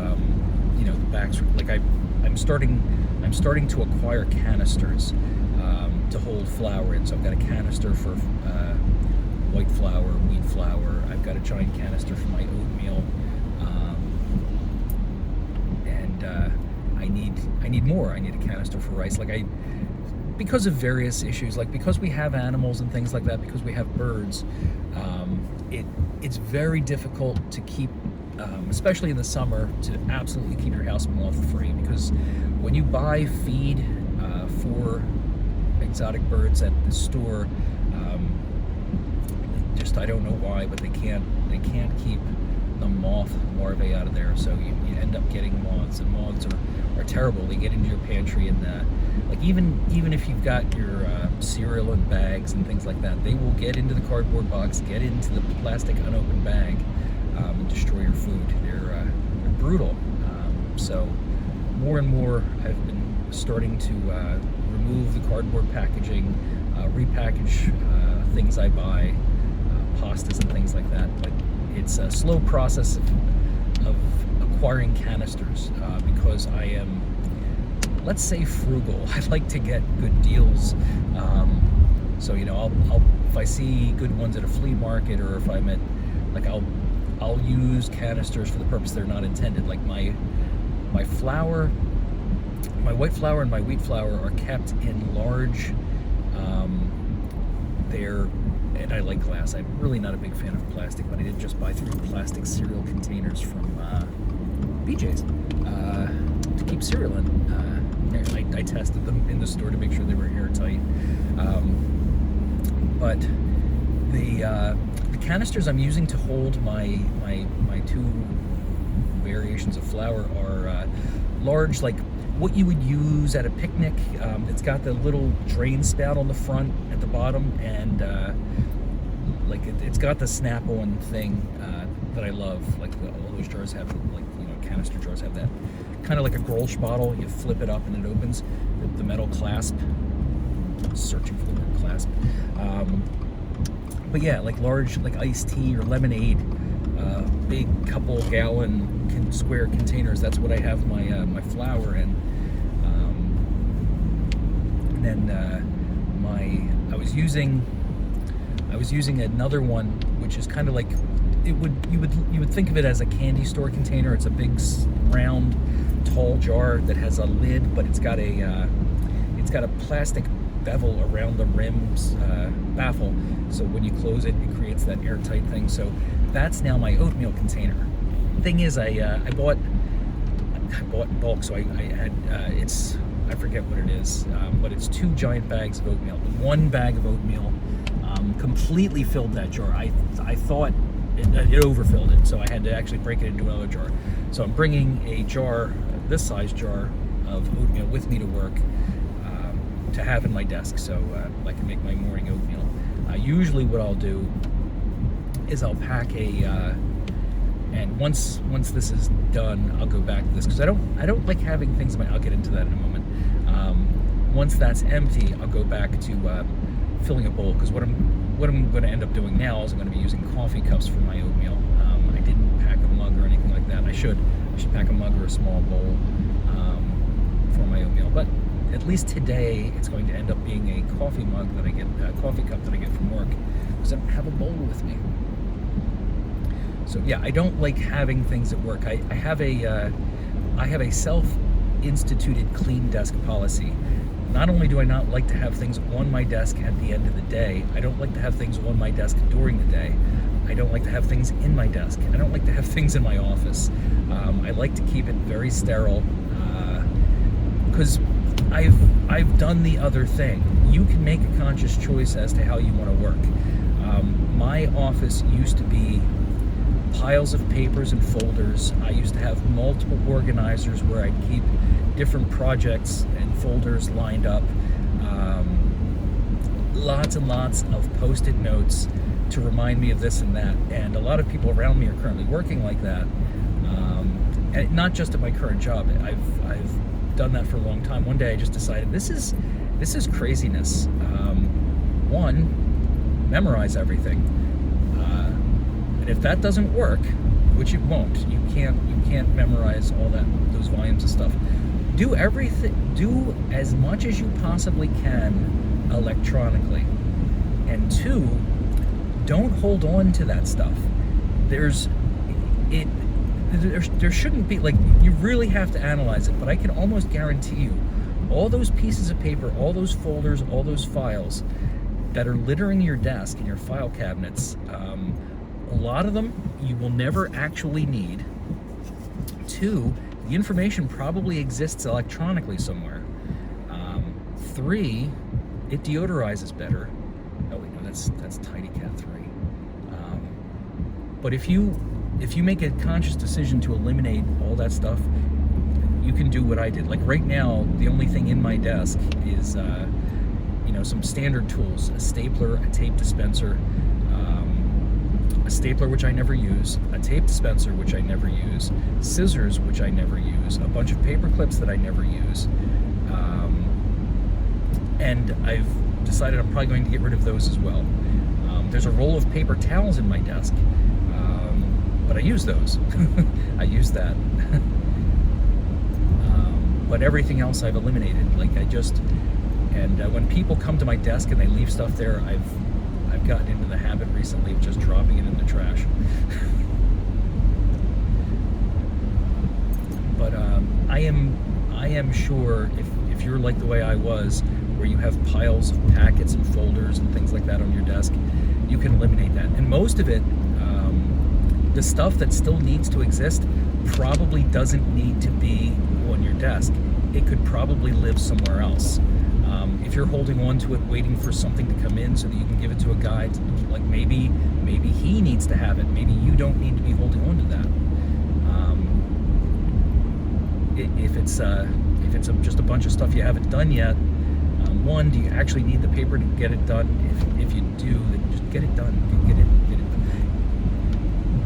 you know, the backs. Like I'm starting to acquire canisters to hold flour in. So I've got a canister for white flour, wheat flour. I've got a giant canister for my oatmeal, and I need more. I need a canister for rice. Like because of various issues, like because we have animals and things like that, because we have birds, it's very difficult to keep, especially in the summer, to absolutely keep your house moth free. Because when you buy feed for exotic birds at the store, just I don't know why, but they can't keep the moth larvae out of there, so you end up getting moths, and moths are terrible. They get into your pantry, and like even if you've got your cereal in bags and things like that, they will get into the cardboard box, get into the plastic unopened bag, and destroy your food. They're brutal. So more and more I've been starting to remove the cardboard packaging, repackage things I buy, pastas and things like that. But it's a slow process of acquiring canisters because I am, let's say, frugal. I like to get good deals. So you know, I'll if I see good ones at a flea market, or if I'm at, like, I'll use canisters for the purpose they're not intended. Like my flour, my white flour and my wheat flour are kept in large. And I like glass. I'm really not a big fan of plastic, but I did just buy 3 plastic cereal containers from BJ's to keep cereal in. I tested them in the store to make sure they were airtight. But the canisters I'm using to hold my 2 variations of flour are large, like what you would use at a picnic. It's got the little drain spout on the front at the bottom, and like it's got the snap-on thing that I love. Like all those jars have, like, you know, canister jars have that kind of like a Grolsch bottle. You flip it up and it opens. The metal clasp. Searching for the word clasp. But yeah, like large, like iced tea or lemonade, big couple gallon square containers. That's what I have my my flour in. And then I was using another one, which is kind of like, you would think of it as a candy store container. It's a big round tall jar that has a lid, but it's got a plastic bevel around the rim's baffle, so when you close it, it creates that airtight thing. So that's now my oatmeal container. Thing is, I bought in bulk, so I had I forget what it is, but it's 2 giant bags of oatmeal. One bag of oatmeal completely filled that jar. I thought it overfilled it, so I had to actually break it into another jar. So I'm bringing a jar, this size jar of oatmeal with me to work, to have in my desk, so I can make my morning oatmeal. Usually what I'll do is I'll pack and once this is done, I'll go back to this, because I don't like having things in my. I'll get into that in a moment. Once that's empty, I'll go back to filling a bowl, because what I'm going to end up doing now is I'm going to be using coffee cups for my oatmeal. I didn't pack a mug or anything like that. I should pack a mug or a small bowl for my oatmeal, but at least today it's going to end up being a coffee mug that I get, a coffee cup that I get from work, because I don't have a bowl with me. So yeah, I don't like having things at work. I have a self-instituted clean desk policy. Not only do I not like to have things on my desk at the end of the day, I don't like to have things on my desk during the day. I don't like to have things in my desk. I don't like to have things in my office. I like to keep it very sterile, because I've done the other thing. You can make a conscious choice as to how you want to work. My office used to be piles of papers and folders. I used to have multiple organizers where I'd keep different projects and folders lined up. Lots and lots of post-it notes to remind me of this and that. And a lot of people around me are currently working like that. And not just at my current job. I've done that for a long time. One day I just decided this is craziness. One, memorize everything. And if that doesn't work, which it won't, you can't memorize all those volumes of stuff. Do as much as you possibly can electronically. And two, don't hold on to that stuff. There shouldn't be, like, you really have to analyze it, but I can almost guarantee you all those pieces of paper, all those folders, all those files that are littering your desk and your file cabinets, a lot of them you will never actually need. Two, the information probably exists electronically somewhere. Three, it deodorizes better. Oh wait, no, that's TidyCat 3. But if you make a conscious decision to eliminate all that stuff, you can do what I did. Like right now, the only thing in my desk is some standard tools: a stapler, a tape dispenser, a stapler, which I never use, a tape dispenser, which I never use, scissors, which I never use, a bunch of paper clips that I never use, and I've decided I'm probably going to get rid of those as well. There's a roll of paper towels in my desk, but I use those. I use that. But everything else I've eliminated. When people come to my desk and they leave stuff there, I've gotten into the habit recently of just dropping it in the trash. But I am sure if you're like the way I was, where you have piles of packets and folders and things like that on your desk, you can eliminate that. And most of it, the stuff that still needs to exist, probably doesn't need to be on your desk. It could probably live somewhere else. If you're holding on to it, waiting for something to come in so that you can give it to a guy, like maybe he needs to have it. Maybe you don't need to be holding on to that. If it's just a bunch of stuff you haven't done yet, one, do you actually need the paper to get it done? If you do, then just get it done. Get it done.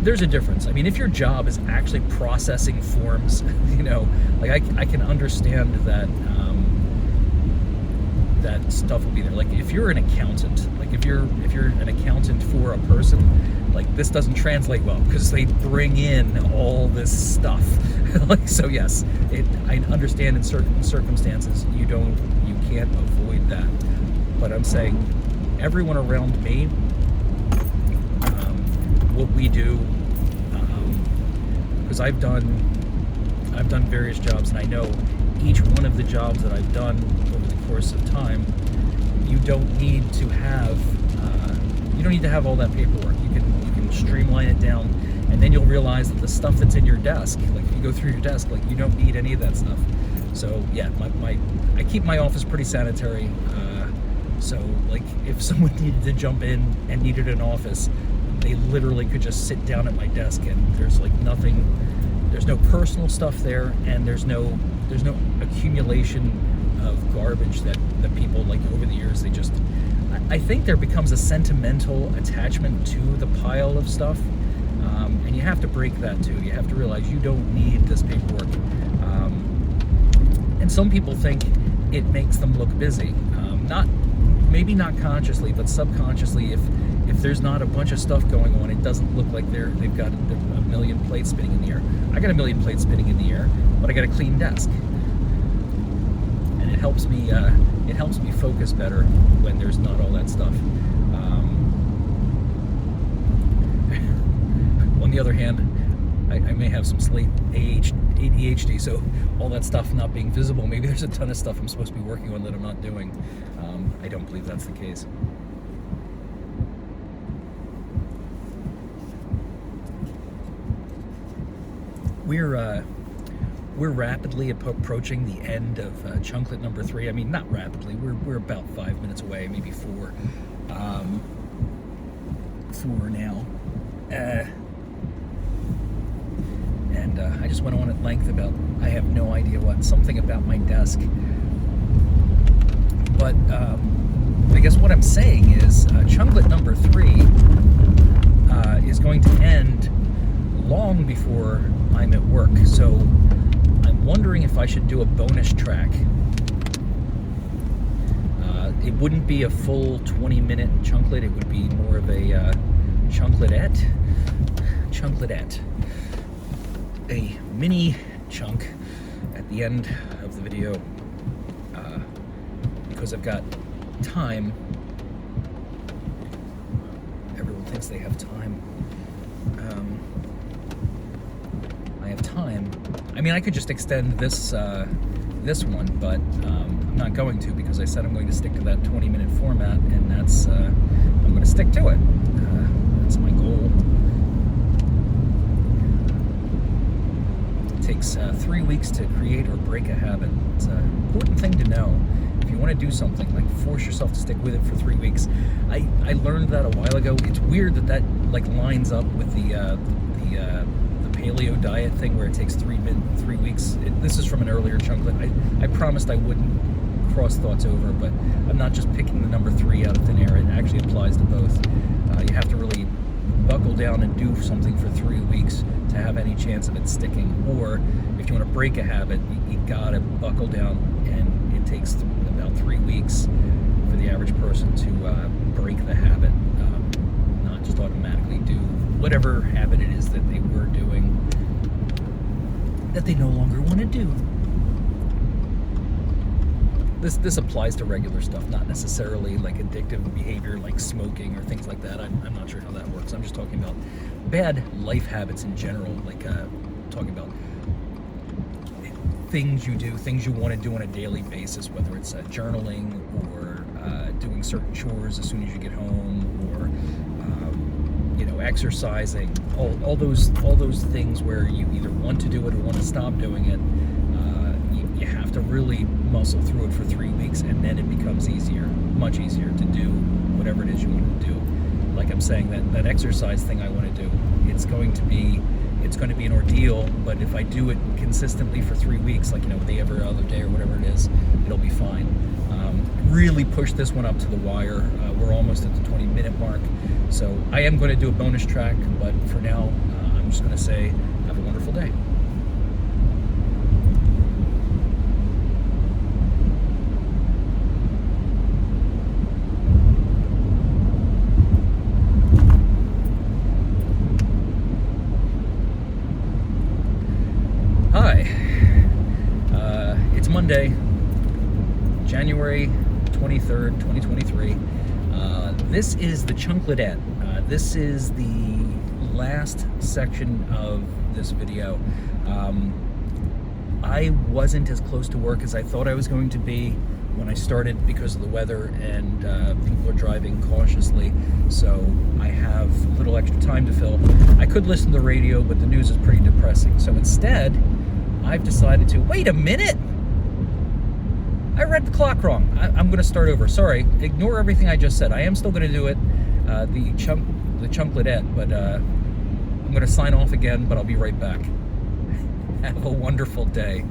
There's a difference. I mean, if your job is actually processing forms, I can understand that. That stuff will be there. Like if you're an accountant, if you're an accountant for a person, this doesn't translate well because they bring in all this stuff. So yes, I understand in certain circumstances you can't avoid that. But I'm saying everyone around me, what we do, because I've done various jobs, and I know each one of the jobs that I've done over the course of time, you don't need to have all that paperwork. You can streamline it down, and then you'll realize that the stuff that's in your desk, if you go through your desk, you don't need any of that stuff. So yeah, I keep my office pretty sanitary. So if someone needed to jump in and needed an office, they literally could just sit down at my desk, and there's nothing. There's no personal stuff there, and there's no accumulation of garbage that people over the years they just I think there becomes a sentimental attachment to the pile of stuff, and you have to break that too. You have to realize you don't need this paperwork. And some people think it makes them look busy. Maybe not consciously, but subconsciously. If there's not a bunch of stuff going on, it doesn't look like they've got a million plates spinning in the air. I got a million plates spinning in the air, but I got a clean desk, and it helps me focus better when there's not all that stuff. On the other hand, I may have some sleep ADHD, so all that stuff not being visible, maybe there's a ton of stuff I'm supposed to be working on that I'm not doing. I don't believe that's the case. We're rapidly approaching the end of chunklet number 3. I mean, not rapidly. We're about 5 minutes away, maybe 4. 4 now. And I just went on at length about, I have no idea what, something about my desk. But I guess what I'm saying is chunklet number 3 is going to end long before I'm at work. So I'm wondering if I should do a bonus track. It wouldn't be a full 20-minute chunklet. It would be more of a chunkletette. A mini chunk at the end of the video, because I've got time. Everyone thinks they have time. I have time. I mean, I could just extend this one, but I'm not going to, because I said I'm going to stick to that 20-minute format, and that's I'm going to stick to it. That's my goal. It takes 3 weeks to create or break a habit. It's an important thing to know. If you want to do something, like, force yourself to stick with it for 3 weeks. I learned that a while ago. It's weird that like lines up with the paleo diet thing, where it takes 3 weeks. This is from an earlier chunklet. I promised I wouldn't cross thoughts over, but I'm not just picking the number 3 out of thin air. It actually applies to both. You have to really buckle down and do something for 3 weeks to have any chance of it sticking. Or if you want to break a habit, you gotta buckle down, and it takes about 3 weeks for the average person to break the habit, not just automatically do whatever habit it is that they were doing that they no longer want to do. This applies to regular stuff, not necessarily like addictive behavior like smoking or things like that. I'm not sure how that works. I'm just talking about bad life habits in general, like talking about things you do, things you want to do on a daily basis, whether it's journaling or doing certain chores as soon as you get home, or exercising. All those things where you either want to do it or want to stop doing it. You have to really muscle through it for 3 weeks, and then it becomes easier, much easier to do whatever it is you want to do. Like I'm saying, that exercise thing I want to do, it's going to be an ordeal, but if I do it consistently for 3 weeks, like, day every other day or whatever it is, it'll be fine. Really push this one up to the wire. We're almost at the 20-minute mark, so I am going to do a bonus track, but for now, I'm just going to say, have a wonderful day. Hi, it's Monday, January 23rd, 2023. This is the chunkletette. This is the last section of this video. I wasn't as close to work as I thought I was going to be when I started, because of the weather, and people are driving cautiously, so I have a little extra time to fill. I could listen to the radio, but the news is pretty depressing, so instead I've decided to, wait a minute! I read the clock wrong. I'm going to start over. Sorry, ignore everything I just said. I am still going to do it, the chunkletette, but I'm going to sign off again, but I'll be right back. Have a wonderful day.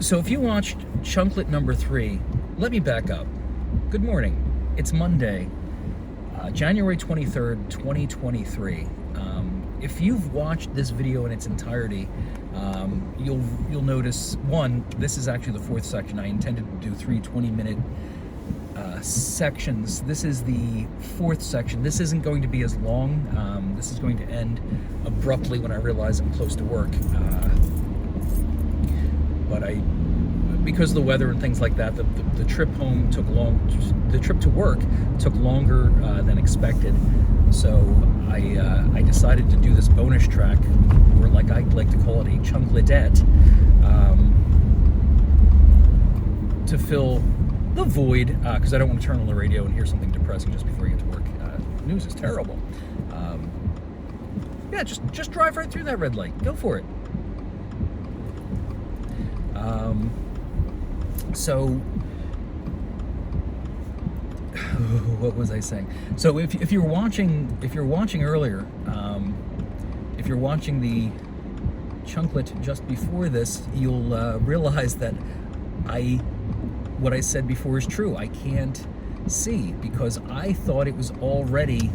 So if you watched Chunklet number 3, let me back up. Good morning. It's Monday, January 23rd, 2023. If you've watched this video in its entirety, you'll notice, one, this is actually the 4th section. I intended to do 3 20-minute sections. This is the 4th section. This isn't going to be as long. This is going to end abruptly when I realize I'm close to work. But because of the weather and things like that, the trip home took long. The trip to work took longer than expected. So I decided to do this bonus track, or like I like to call it, a chunkletette, to fill the void, because I don't want to turn on the radio and hear something depressing just before I get to work. News is terrible. Yeah, just drive right through that red light. Go for it. So, what was I saying? So if you're watching earlier, if you're watching the chunklet just before this, you'll realize that what I said before is true. I can't see because I thought it was already.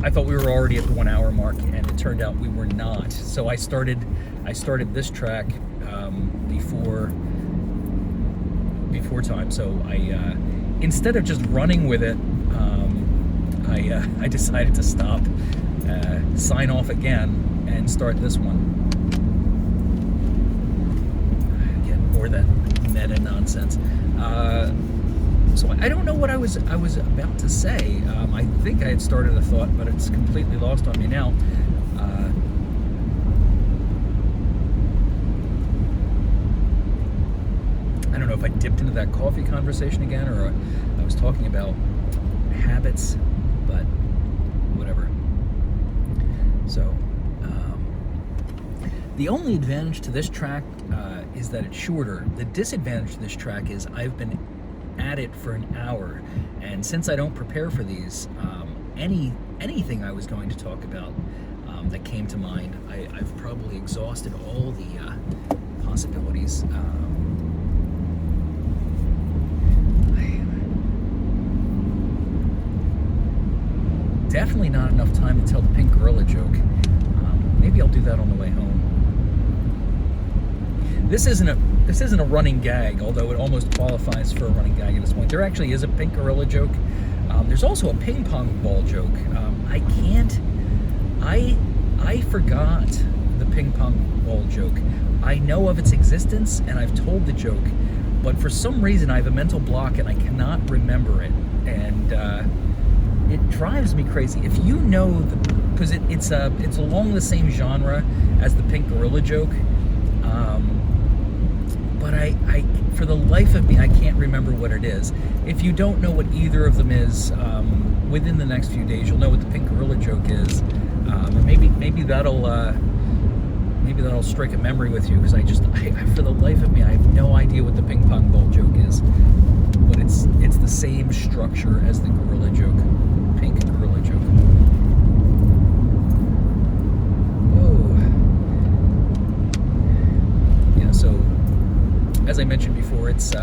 I thought we were already at the 1 hour mark, and it turned out we were not. So I started this track before time. So I instead of just running with it, I decided to stop, sign off again, and start this one. Again, more that meta nonsense. So I don't know what I was about to say. I think I had started a thought, but it's completely lost on me now. I don't know if I dipped into that coffee conversation again, or I was talking about habits, but whatever. So the only advantage to this track is that it's shorter. The disadvantage to this track is I've been at it for an hour, and since I don't prepare for these, anything I was going to talk about that came to mind, I've probably exhausted all the possibilities. Definitely not enough time to tell the pink gorilla joke. Maybe I'll do that on the way home. This isn't a running gag, although it almost qualifies for a running gag at this point. There actually is a pink gorilla joke. There's also a ping pong ball joke. I forgot the ping pong ball joke. I know of its existence and I've told the joke, but for some reason I have a mental block and I cannot remember it. And it drives me crazy. If you know, because it's along the same genre as the pink gorilla joke. But I for the life of me, I can't remember what it is. If you don't know what either of them is, within the next few days, you'll know what the pink gorilla joke is, and maybe that'll strike a memory with you. Because I for the life of me, I have no idea what the ping pong ball joke is. But it's the same structure as the gorilla joke, pink gorilla joke. So, as I mentioned before, it's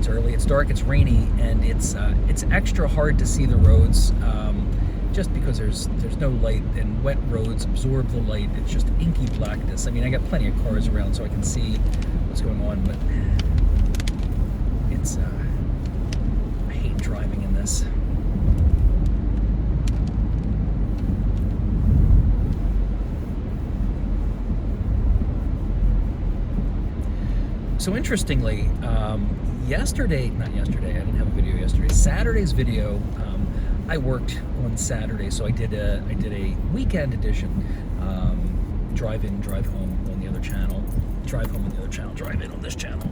early, it's dark, it's rainy, and it's extra hard to see the roads, just because there's no light, and wet roads absorb the light. It's just inky blackness. I mean, I got plenty of cars around, so I can see what's going on, but it's I hate driving in this. So interestingly, I didn't have a video yesterday. Saturday's video, I worked on Saturday, so I did a weekend edition, drive in, drive home on the other channel, drive home on the other channel, drive in on this channel,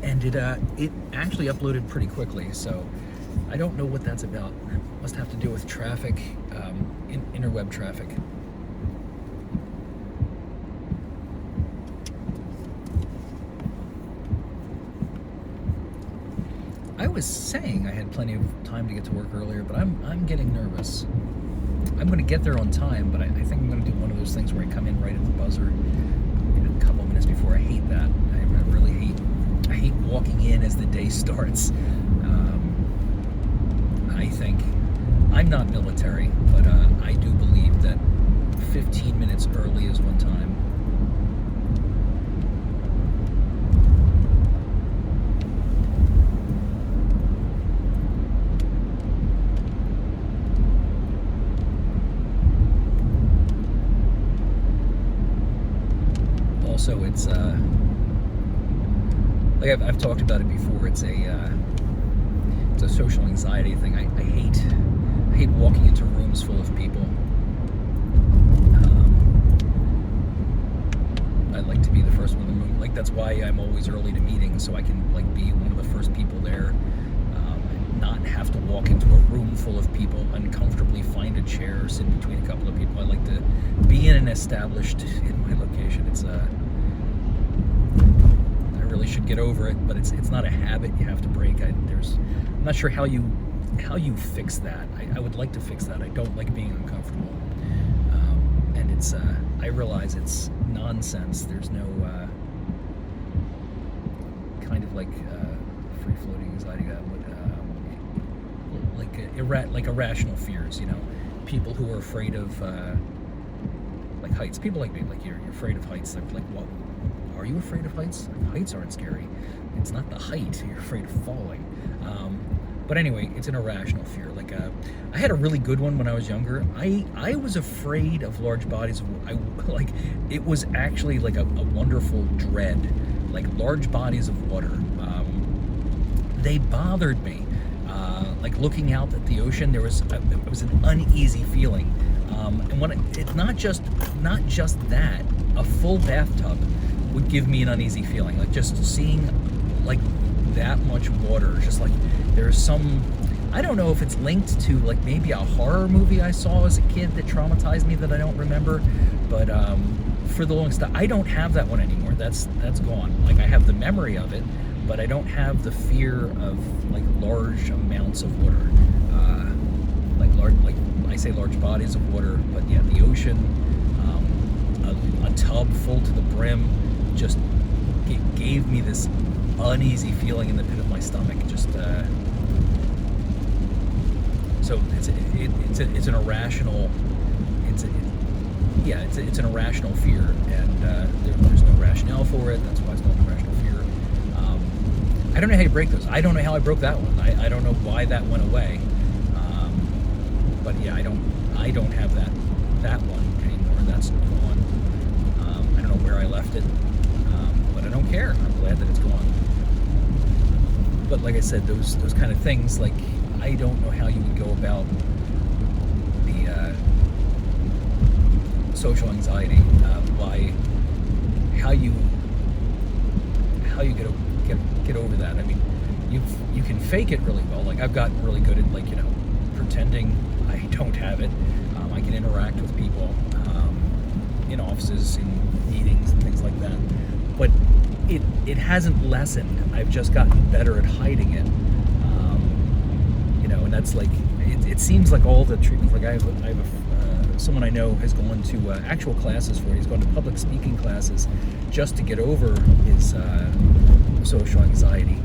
and it actually uploaded pretty quickly. So I don't know what that's about. It must have to do with traffic, interweb traffic. I was saying I had plenty of time to get to work earlier, but I'm getting nervous. I'm going to get there on time, but I think I'm going to do one of those things where I come in right at the buzzer, a couple minutes before. I hate that. I really hate walking in as the day starts. I think I'm not military, but I do believe that 15 minutes early is one time. Also, it's like I've talked about it before. It's a social anxiety thing. I hate walking into rooms full of people. I like to be the first one in the room. Like, that's why I'm always early to meetings, so I can like be one of the first people there, and not have to walk into a room full of people, uncomfortably find a chair, sit between a couple of people. I like to be in and established in my location. It's I really should get over it, but it's not a habit you have to break. I'm not sure how you fix that. I would like to fix that. I don't like being uncomfortable, and it's I realize it's nonsense. There's no kind of like free-floating anxiety, like irrational fears. You know, people who are afraid of like heights. People like me, like you're afraid of heights. They're like, what? Are you afraid of heights? Heights aren't scary. It's not the height. You're afraid of falling. But anyway, it's an irrational fear. Like I had a really good one when I was younger. I was afraid of large bodies. Like it was actually like a wonderful dread. Like large bodies of water. They bothered me. Like looking out at the ocean, it was an uneasy feeling. And when it's not just that, a full bathtub would give me an uneasy feeling. Like just seeing like that much water, just like there's some, I don't know if it's linked to like maybe a horror movie I saw as a kid that traumatized me that I don't remember, but for the longest time, I don't have that one anymore. That's gone. Like I have the memory of it, but I don't have the fear of like large amounts of water, like I say large bodies of water, but yeah, the ocean, a tub full to the brim, just it gave me this uneasy feeling in the pit of my stomach. Just so it's an irrational, it's an irrational fear, and there's no rationale for it. That's why it's called irrational fear. I don't know how you break those. I don't know how I broke that one. I don't know why that went away. But yeah, I don't have that one anymore. That's gone. I don't know where I left it, but I don't care. I'm glad that it's gone. But like I said, those kind of things, like I don't know how you would go about the social anxiety, how you get over that. I mean, you can fake it really well. Like I've gotten really good at like, you know, pretending I don't have it. I can interact with people in offices, in meetings, and things like that. But it hasn't lessened. I've just gotten better at hiding it. You know, and that's like it seems like all the treatments. Like I have someone I know has gone to actual classes for it. He's gone to public speaking classes just to get over his social anxiety.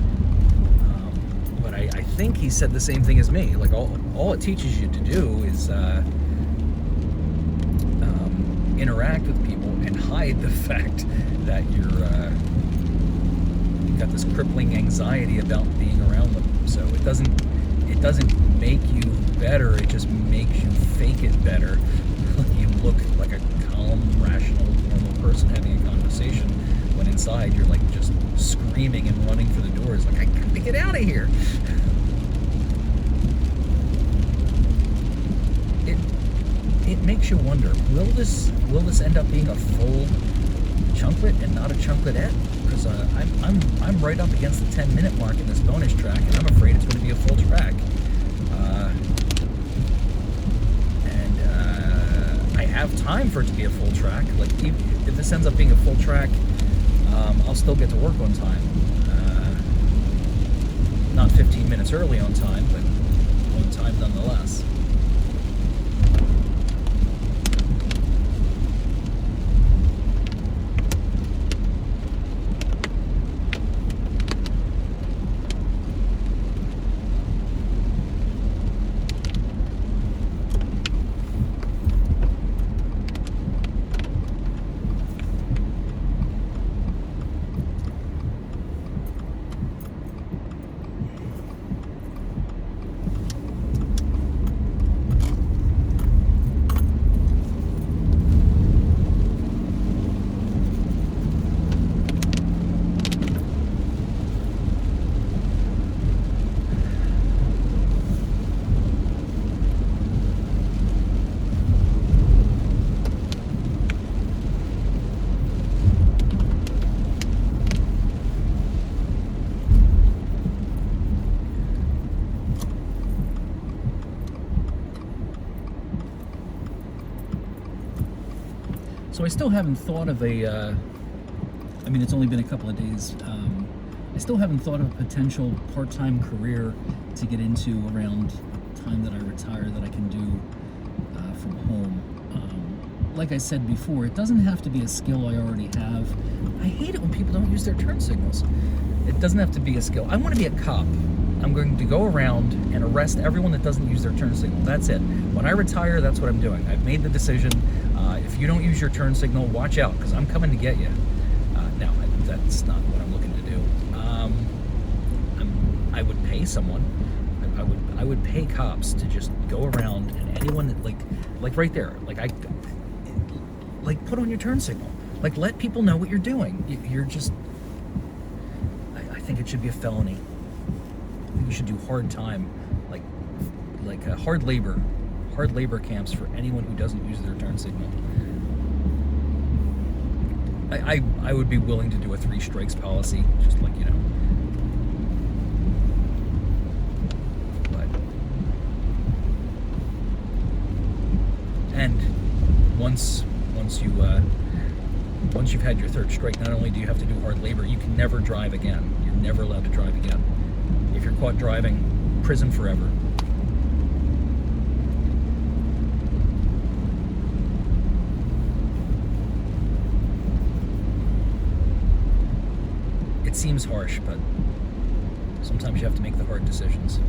But I think he said the same thing as me. Like all it teaches you to do is interact with people and hide the fact that you've got this crippling anxiety about being around them. So it doesn't make you better. It just makes you fake it better. You look like a calm, rational, normal person having a conversation, when inside you're like just screaming and running for the doors. Like, I gotta get out of here. It makes you wonder, will this end up being a full chunklet and not a chunkletette? Because I'm right up against the 10-minute mark in this bonus track, and I'm afraid it's going to be a full track. And I have time for it to be a full track. Like if this ends up being a full track, I'll still get to work on time. Not 15 minutes early on time, but on time nonetheless. So I still haven't thought of a. I mean, it's only been a couple of days. I still haven't thought of a potential part-time career to get into around the time that I retire that I can do from home. Like I said before, it doesn't have to be a skill I already have. I hate it when people don't use their turn signals. It doesn't have to be a skill. I want to be a cop. I'm going to go around and arrest everyone that doesn't use their turn signal. That's it. When I retire, that's what I'm doing. I've made the decision. If you don't use your turn signal, watch out, because I'm coming to get you. Now, that's not what I'm looking to do. I would pay someone. I would pay cops to just go around, and anyone that like right there, like put on your turn signal. Like, let people know what you're doing. You're just. I think it should be a felony. I think you should do hard time, like hard labor camps for anyone who doesn't use their turn signal. I would be willing to do a 3 strikes policy, just like, you know. But and once you've had your 3rd strike, not only do you have to do hard labor, you can never drive again. You're never allowed to drive again. If you're caught driving, prison forever. It seems harsh, but sometimes you have to make the hard decisions.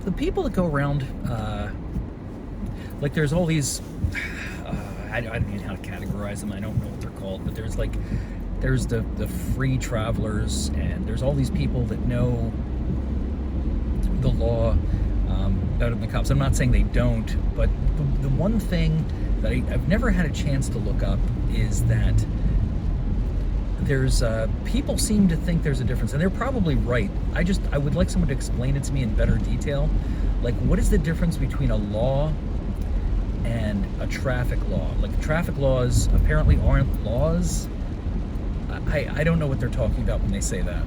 The people that go around, like, there's all these, I don't even know how to categorize them. I don't know what they're called, but there's the free travelers, and there's all these people that know the law better than the cops. I'm not saying they don't, but the one thing that I've never had a chance to look up is that there's people seem to think there's a difference, and they're probably right. I would like someone to explain it to me in better detail. Like, what is the difference between a law and a traffic law? Like, traffic laws apparently aren't laws. I don't know what they're talking about when they say that.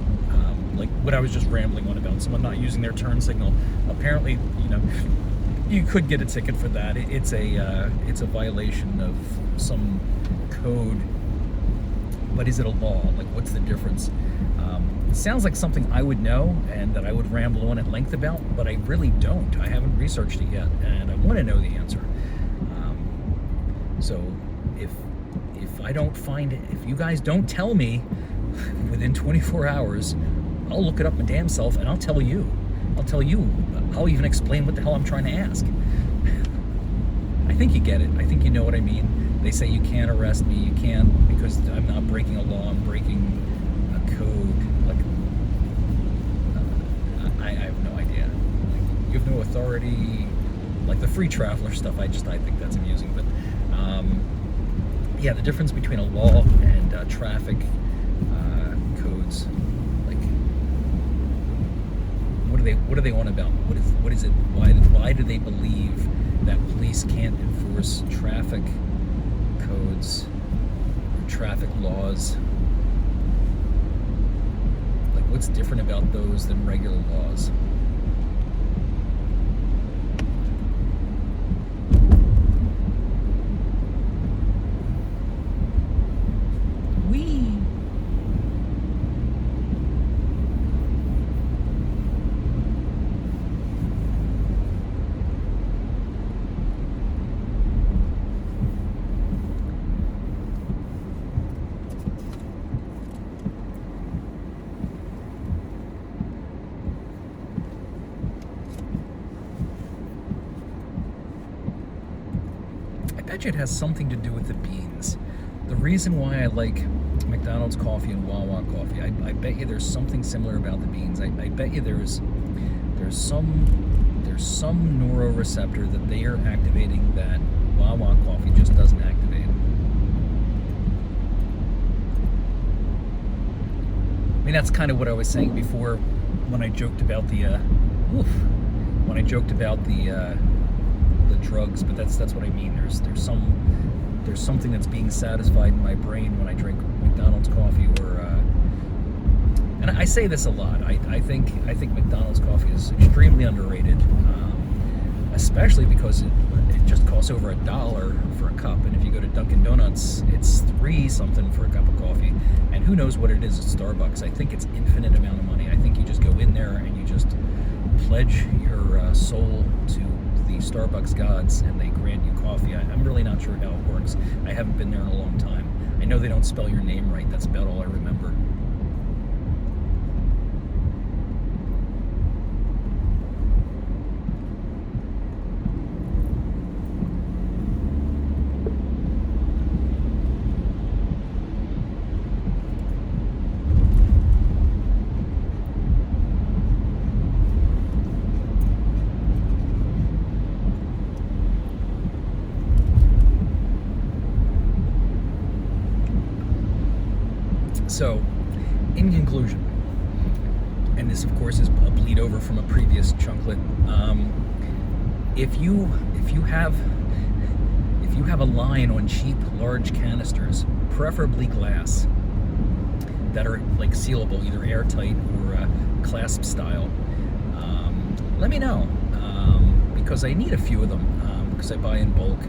Like what I was just rambling on about someone not using their turn signal. Apparently, you know, you could get a ticket for that. It's a violation of some code. But is it a law? Like, what's the difference? It sounds like something I would know and that I would ramble on at length about, but I really don't. I haven't researched it yet, and I want to know the answer. So if you guys don't tell me within 24 hours, I'll look it up my damn self and I'll tell you. I'll even explain what the hell I'm trying to ask. I think you get it. I think you know what I mean. They say you can't arrest me. You can't, because I'm not breaking a law. I'm breaking a code. Like, I have no idea. Like, you have no authority. Like the free traveler stuff, I think that's amusing. But yeah, the difference between a law and traffic codes. Like, what are they on about? What is it? Why do they believe that police can't enforce traffic codes or traffic laws? Like, what's different about those than regular laws? I bet you it has something to do with the beans. The reason why I like McDonald's coffee and Wawa coffee, I bet you there's something similar about the beans. I bet you there's some neuroreceptor that they are activating that Wawa coffee just doesn't activate. I mean, that's kind of what I was saying before when I joked about the oof, when I joked about the drugs, but that's what I mean. There's something that's being satisfied in my brain when I drink McDonald's coffee, or and I say this a lot. I think McDonald's coffee is extremely underrated, especially because it just costs over $1 for a cup, and if you go to Dunkin' Donuts, it's $3 something for a cup of coffee, and who knows what it is at Starbucks. I think it's infinite amount of money. I think you just go in there and you just pledge your soul to the Starbucks gods, and they grant you coffee. I'm really not sure how it works. I haven't been there in a long time. I know they don't spell your name right. That's about all I remember. So, in conclusion, and this of course is a bleed over from a previous chunklet, if you have a line on cheap large canisters, preferably glass, that are like sealable, either airtight or clasp style, let me know, because I need a few of them, because I buy in bulk.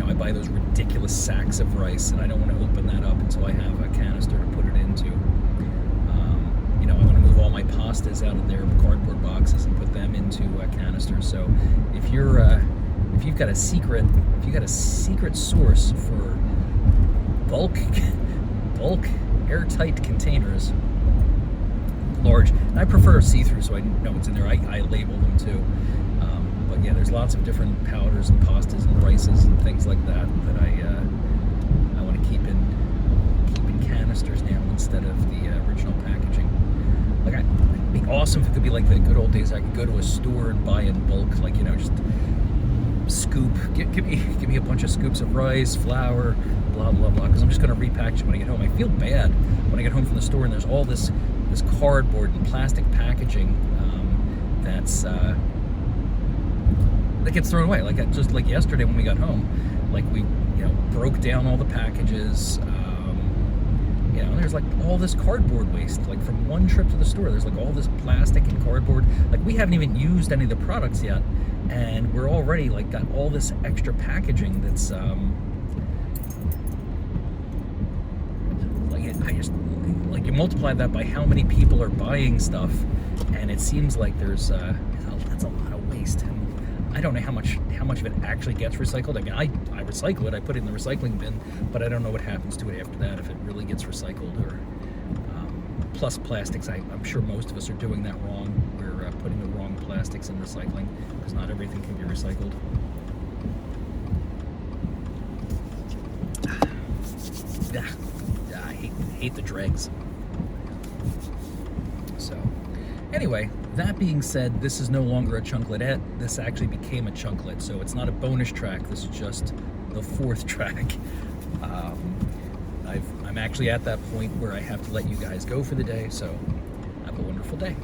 I buy those ridiculous sacks of rice, and I don't want to open that up until I have a canister to put it into. I want to move all my pastas out of their cardboard boxes and put them into a canister. So if you've got a secret source for bulk airtight containers, large, and I prefer see-through, so I know what's in there. I label them too. But yeah, there's lots of different powders and pastas and rices and things like that I want to keep in canisters now instead of the original packaging. Like, it'd be awesome if it could be like the good old days. I could go to a store and buy in bulk, like, just scoop. Give me a bunch of scoops of rice, flour, blah blah blah. Because I'm just going to repackage it when I get home. I feel bad when I get home from the store and there's all this cardboard and plastic packaging that gets thrown away. Like, just like yesterday when we got home, like, we broke down all the packages. There's like all this cardboard waste, like from one trip to the store. There's like all this plastic and cardboard. Like, we haven't even used any of the products yet, and we're already like got all this extra packaging that's you multiply that by how many people are buying stuff, and it seems like that's a lot of waste. And I don't know how much of it actually gets recycled. I mean, I recycle it. I put it in the recycling bin, but I don't know what happens to it after that, if it really gets recycled. Or plus plastics. I'm sure most of us are doing that wrong. We're putting the wrong plastics in recycling, because not everything can be recycled. I hate the dregs. So, anyway, that being said, this is no longer a chunkletette. This actually became a chunklet, so it's not a bonus track. This is just the fourth track. I'm actually at that point where I have to let you guys go for the day, so have a wonderful day.